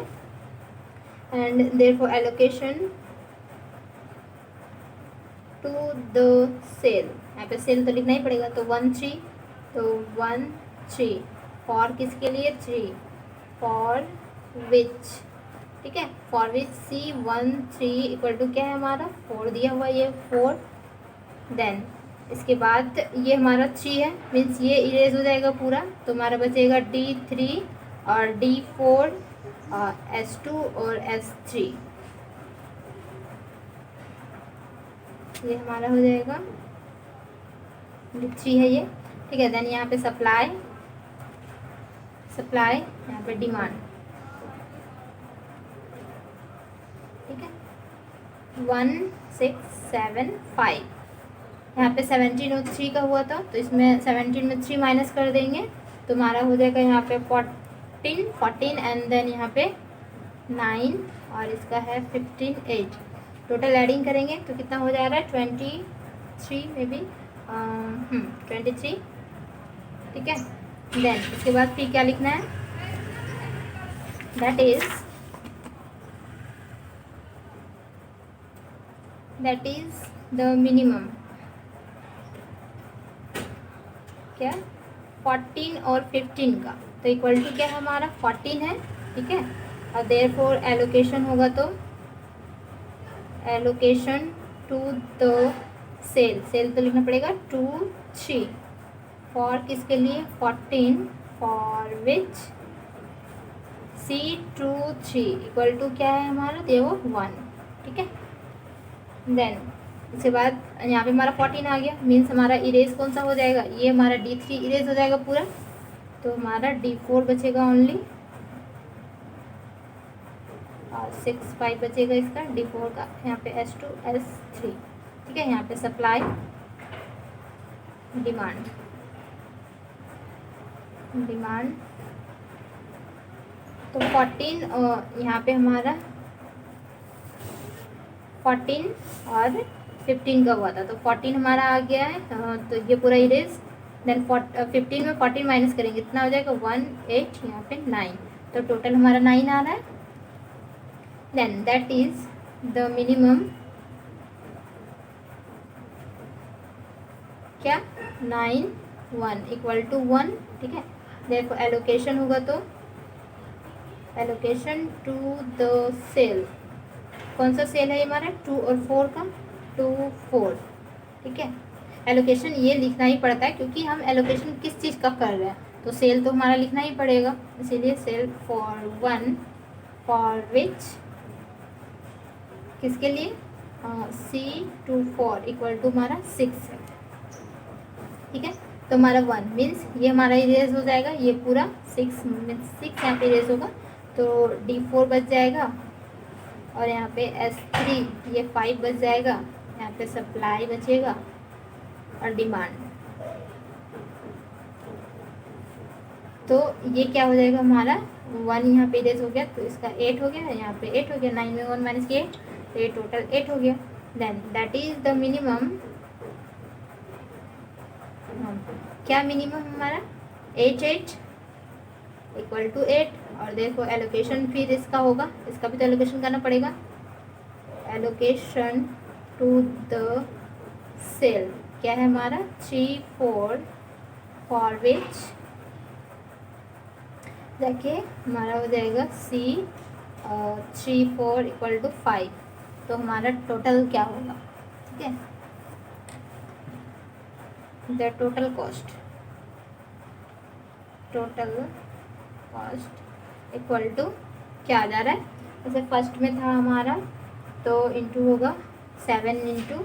and therefore allocation to the cell, यहाँ पे सेल तो लिखना ही पड़ेगा, तो 1 3, तो 1 3 फॉर किसके लिए 3, फॉर विच, ठीक है, for which C13 equal to क्या है हमारा 4 दिया हुआ ये 4, देन इसके बाद ये हमारा 3 है मीन्स ये इरेज हो जाएगा पूरा, तो हमारा बचेगा D3 और D4 S2 और S3, ये हमारा हो जाएगा D3 है ये, ठीक है। देन यहाँ पे सप्लाई यहाँ पे डिमांड, ठीक है, 1 6 7 5, यहाँ पे 17 और 3 का हुआ था, तो इसमें 17 में 3 माइनस कर देंगे, तो हमारा हो जाएगा यहाँ पे 14 एंड देन यहाँ पे 9 और इसका है 15 8, टोटल एडिंग करेंगे तो कितना हो जा रहा है 23 में भी 23, ठीक है। देन इसके बाद फिर क्या लिखना है, दैट इज द मिनिमम क्या 14 और 15 का, तो इक्वल टू क्या है हमारा 14 है, ठीक है, और देयरफॉर एलोकेशन होगा तो एलोकेशन टू द सेल तो लिखना पड़ेगा 2 3, फॉर किसके लिए 14, for which C23 equal to क्या है हमारा देखो 1, ठीक है। देन इसके बाद यहाँ पे हमारा 14 आ गया मीन्स हमारा इरेज कौन सा हो जाएगा, ये हमारा D3 इरेज हो जाएगा पूरा, तो हमारा D4 बचेगा ओनली, और 6 5 बचेगा इसका D4 का, यहाँ पे S2 S3, ठीक है। यहाँ पे सप्लाई डिमांड तो 14 यहाँ पे हमारा 14 और 15 का हुआ था, तो 14 हमारा आ गया है, तो ये पूरा इरेज, देन 15 में 14 माइनस करेंगे इतना हो जाएगा 1 8, यहाँ पे 9, तो टोटल हमारा 9 आ रहा है। Then that is the minimum क्या 9 1 इक्वल टू 1, ठीक है, देखो एलोकेशन होगा तो एलोकेशन टू द सेल, कौन सा सेल है ये हमारा 2 और 4 का, 2 4, ठीक है। एलोकेशन ये लिखना ही पड़ता है क्योंकि हम एलोकेशन किस चीज़ का कर रहे हैं, तो सेल तो हमारा लिखना ही पड़ेगा, इसीलिए सेल फॉर 1 फॉर विच, किसके लिए, C24 इक्वल टू हमारा 6 है, ठीक है। तो हमारा 1 मीन्स ये हमारा इरेज हो जाएगा, ये पूरा 6 मीन्स 6 यहाँ पे इरेज होगा, तो D4 बच जाएगा, और यहाँ पे S3 ये 5 बच जाएगा, यहाँ पे सप्लाई बचेगा और डिमांड, तो ये क्या हो जाएगा हमारा 1 यहाँ पे इरेज हो गया, तो इसका 8 हो गया, यहाँ पे 8 हो गया, 9 में 1 माइनस किए तो ये टोटल 8 हो गया। Then that is the minimum, क्या मिनिमम हमारा 8 इक्वल टू 8, और देखो एलोकेशन फिर इसका होगा, इसका भी तो एलोकेशन करना पड़ेगा, एलोकेशन टू द सेल क्या है हमारा 3 4 फॉर विच, देखिए हमारा हो जाएगा C 3 4 इक्वल टू 5, तो हमारा टोटल क्या होगा, ठीक है, the total cost equal to क्या आ जा रहा है, जैसे फर्स्ट में था हमारा तो इंटू होगा 7 इंटू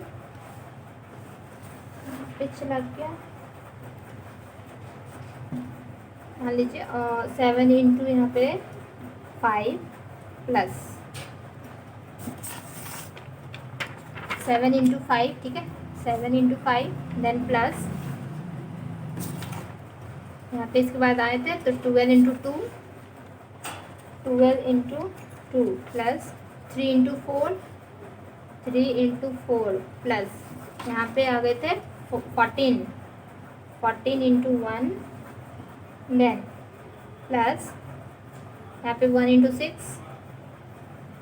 चला गया, मान लीजिए 7 इंटू यहाँ पे 5 प्लस 7 इंटू 5, ठीक है, 7 इंटू 5 देन प्लस यहाँ पे इसके बाद आए थे तो 12 इंटू 2 प्लस 3 इंटू 4 प्लस यहाँ पे आ गए थे 14 इंटू 1 देन प्लस यहाँ पे 1 इंटू 6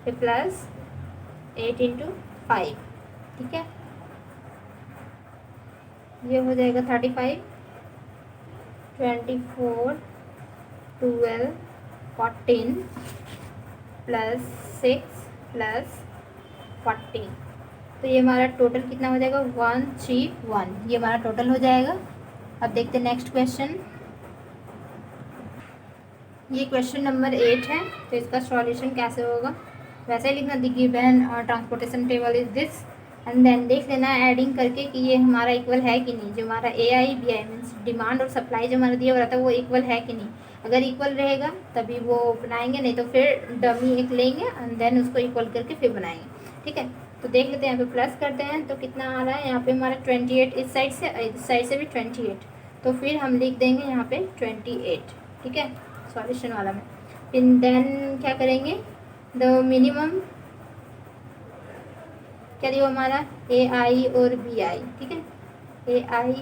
फिर प्लस 8 इंटू 5, ठीक है, ये हो जाएगा 35 24 12 14 प्लस 6 प्लस 40, तो ये हमारा टोटल कितना हो जाएगा 131, ये हमारा टोटल हो जाएगा। अब देखते हैं नेक्स्ट क्वेश्चन, ये क्वेश्चन नंबर 8 है, तो इसका सॉल्यूशन कैसे होगा, वैसे ही लिखना, the given transportation table is this, and then देख लेना एडिंग करके कि ये हमारा इक्वल है कि नहीं, जो हमारा AI BI मीन्स डिमांड और सप्लाई जो हमारा दिया हुआ रहता है वो इक्वल है कि नहीं, अगर इक्वल रहेगा तभी वो बनाएंगे, नहीं तो फिर डमी एक लेंगे एंड देन उसको इक्वल करके फिर बनाएंगे, ठीक है। तो देख लेते हैं, यहाँ पे प्लस करते हैं तो कितना आ रहा है, यहाँ पे हमारा 28 इस साइड से भी 28, तो फिर हम लिख देंगे यहाँ पे 28, ठीक है, सॉल्यूशन वाला में। फिर देन क्या करेंगे, द मिनिमम क्या दिया हमारा AI और BI, ठीक है, AI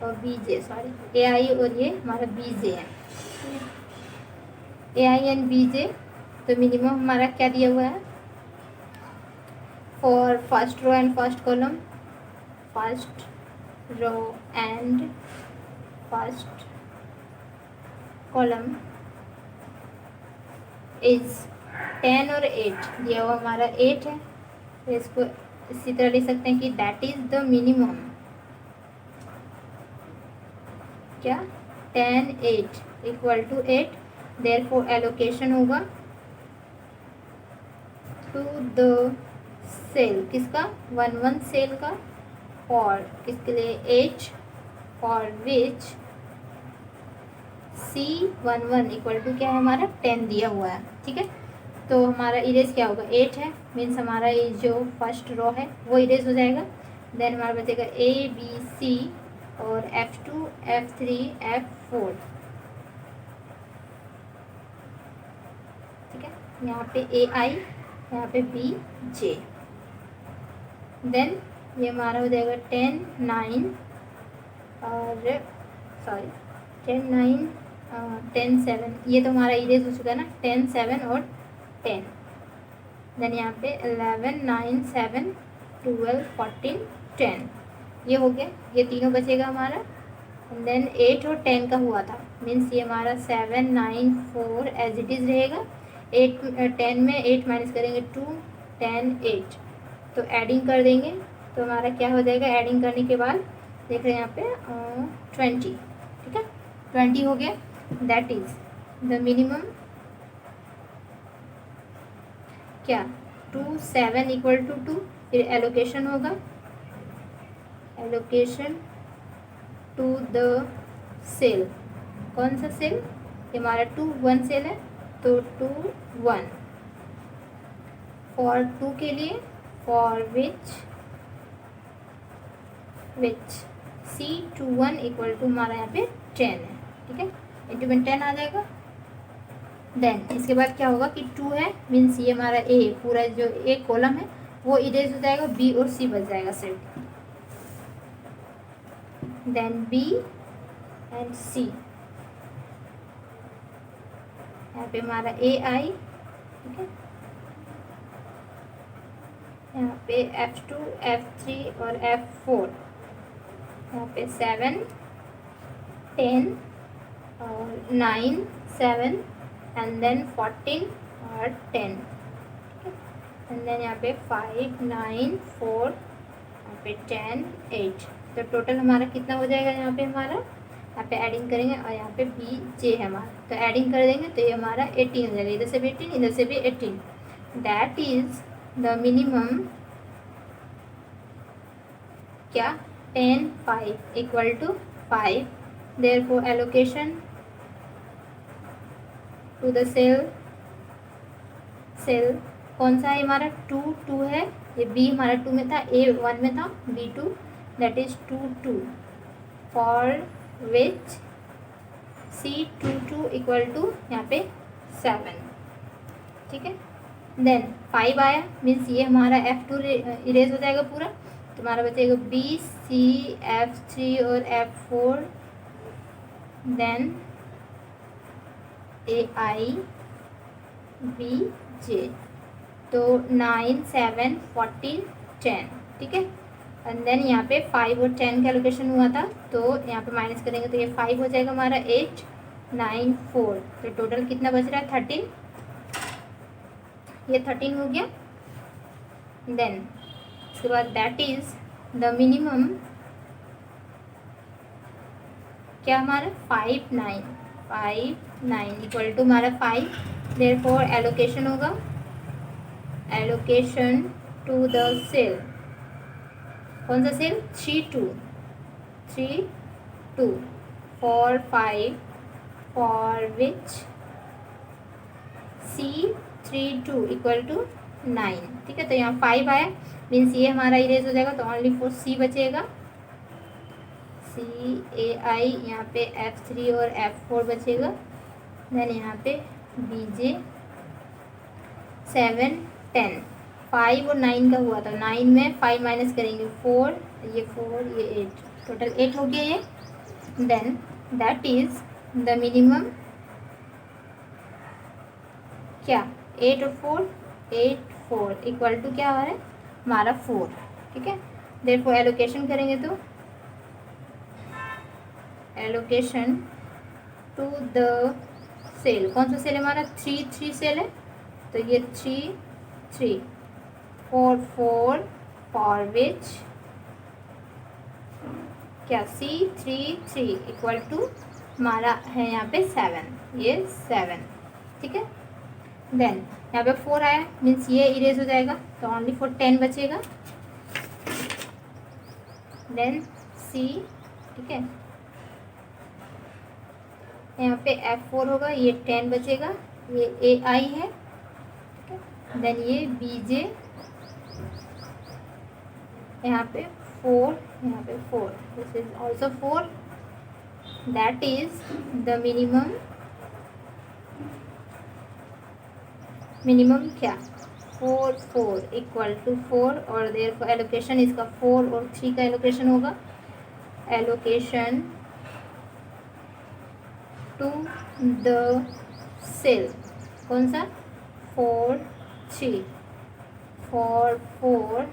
और BJ, सॉरी AI और ये हमारा BJ है, AI एंड BJ, तो मिनिमम हमारा क्या दिया हुआ है for first row and first column, first row and first column is 10 और 8 दिया हुआ हमारा 8 है, तो इसको इसी तरह लिख सकते हैं कि दैट इज द मिनिमम, क्या 10 8 इक्वल टू 8, देयरफॉर एलोकेशन होगा टू द सेल, किसका 1 सेल का, और किसके लिए H for which C11 equal to क्या है हमारा 10 दिया हुआ है, ठीक है। तो हमारा इरेज क्या होगा 8 है, मीन्स हमारा ये जो फर्स्ट रो है वो इरेज हो जाएगा, देन हमारा बचेगा ABC और F2 F3 F4, ठीक है, यहाँ पे AI यहाँ पे BJ, देन ये हमारा हो जाएगा 10 9 और सॉरी 10 9 10 7, ये तो हमारा इरेज हो चुका है ना, 10 7 और 10, देन यहाँ पे 11 9 7 12 14 10, ये हो गया, ये तीनों बचेगा हमारा, देन 8 और 10 का हुआ था, मीन्स ये हमारा 7 9 4 एज इट इज़ रहेगा, 8 10 में 8 माइनस करेंगे 2 10 8, तो एडिंग कर देंगे तो हमारा क्या हो जाएगा। एडिंग करने के बाद देख रहे हैं यहाँ पे 20, ठीक है 20 हो गया। दैट इज द मिनिमम क्या 2 7 इक्वल टू 2, फिर एलोकेशन होगा, एलोकेशन टू द सेल। कौन सा सेल, ये हमारा 2 1 सेल है तो 2 1 फॉर 2 के लिए, for which C21 equal to हमारा यहाँ पे 10 है, ठीक है इंटू में 10 आ जाएगा। देन इसके बाद क्या होगा कि 2 है मीन्स ये हमारा ए पूरा जो एक कॉलम है वो इरेज हो जाएगा, बी और सी बच जाएगा सिर्फ। देन बी एंड सी, यहाँ पे हमारा ए आई, ठीक है यहाँ पे F2 F3 और F4, यहाँ पे 7 10 और 9 7 एंड देन 14 और 10, एंड देन यहाँ पे 5 9 4, यहाँ पे 10 8, तो टोटल हमारा कितना हो जाएगा। यहाँ पे हमारा यहाँ पे एडिंग करेंगे और यहाँ पे बी जे है हमारा, तो एडिंग कर देंगे तो ये हमारा 18 हो जाएगा, इधर से भी 18 इधर से भी 18। दैट इज द मिनिमम क्या 10 5 equal to 5, therefore allocation to the cell कौन सा है हमारा 2 2 है, ये बी हमारा 2 में था, ए 1 में था, B 2, that is 2 2 for which C22 equal to यहाँ पे 7, ठीक है। देन 5 आया मीन्स ये हमारा F2 इरेज हो जाएगा पूरा, तो हमारा बचेगा B C F3 और F4, then A I B J, तो 9 7 14 10, ठीक है एंड देन यहाँ पे 5 और 10 का एलोकेशन हुआ था तो यहाँ पे माइनस करेंगे तो ये 5 हो जाएगा हमारा 8 9 4, तो टोटल कितना बच रहा है 13, ये 13 हो गया। देन इसके बाद दैट इज द मिनिमम क्या हमारा 5 9 इक्वल टू हमारा 5, देयरफॉर एलोकेशन होगा, एलोकेशन टू द सेल कौन सा cell 3 2 4 5 for which C32 equal to 9, ठीक है तो यहाँ 5 आया मीन्स ये हमारा इरेज हो जाएगा, तो ओनली फॉर सी बचेगा, C A I, यहाँ पे F3 और F4 बचेगा, देन यहाँ पे B J 7 10, 5 और 9 का हुआ था, 9 में 5 माइनस करेंगे 4 ये 8, टोटल 8 हो गया ये। Then that is the minimum क्या 8 और 4 इक्वल टू क्या हो रहा है हमारा 4, ठीक है देयरफॉर एलोकेशन करेंगे तो एलोकेशन टू द सेल कौन सा सेल है हमारा 3 3 सेल है, तो ये 3 3 4 4 फॉर विच क्या C33 इक्वल टू हमारा है यहाँ पे 7, ये 7, ठीक है। देन यहाँ पे 4 आया मीन्स ये इरेज हो जाएगा, तो ओनली फॉर 10 बचेगा, देन C, ठीक है यहाँ पे F4 होगा, ये 10 बचेगा, ये AI है, ठीक है देन ये BJ यहाँ पे 4, यहाँ पे 4, this is also 4, that is the minimum क्या 4 4 इक्वल टू 4, और देयर एलोकेशन इसका 4 और 3 का एलोकेशन होगा, एलोकेशन टू द सेल कौन सा 4 3 4 4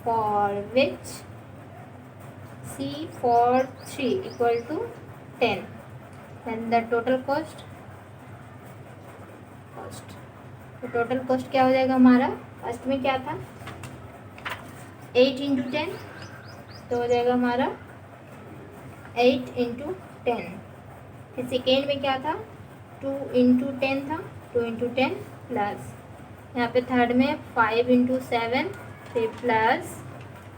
for which C43 equal to 10, then the total cost तो टोटल कॉस्ट क्या हो जाएगा हमारा, फर्स्ट में क्या था 8 इंटू 10, तो हो जाएगा हमारा 8 इंटू 10। फिर सेकेंड में क्या था 2 इंटू 10 था, 2 इंटू 10 प्लस यहाँ पे थर्ड में 5 इंटू 7, फिर प्लस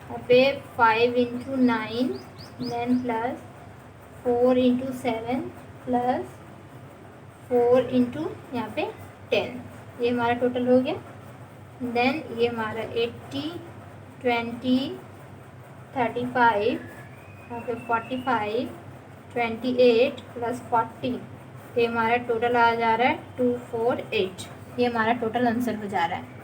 यहाँ पे 5 into 9, then plus 4 into 7 plus 4 into यहाँ पे 10, ये हमारा टोटल हो गया। देन ये हमारा 80 20 35 यहाँ पे 45 28 प्लस 40, ये हमारा टोटल आ जा रहा है 248, ये हमारा टोटल आंसर हो जा रहा है।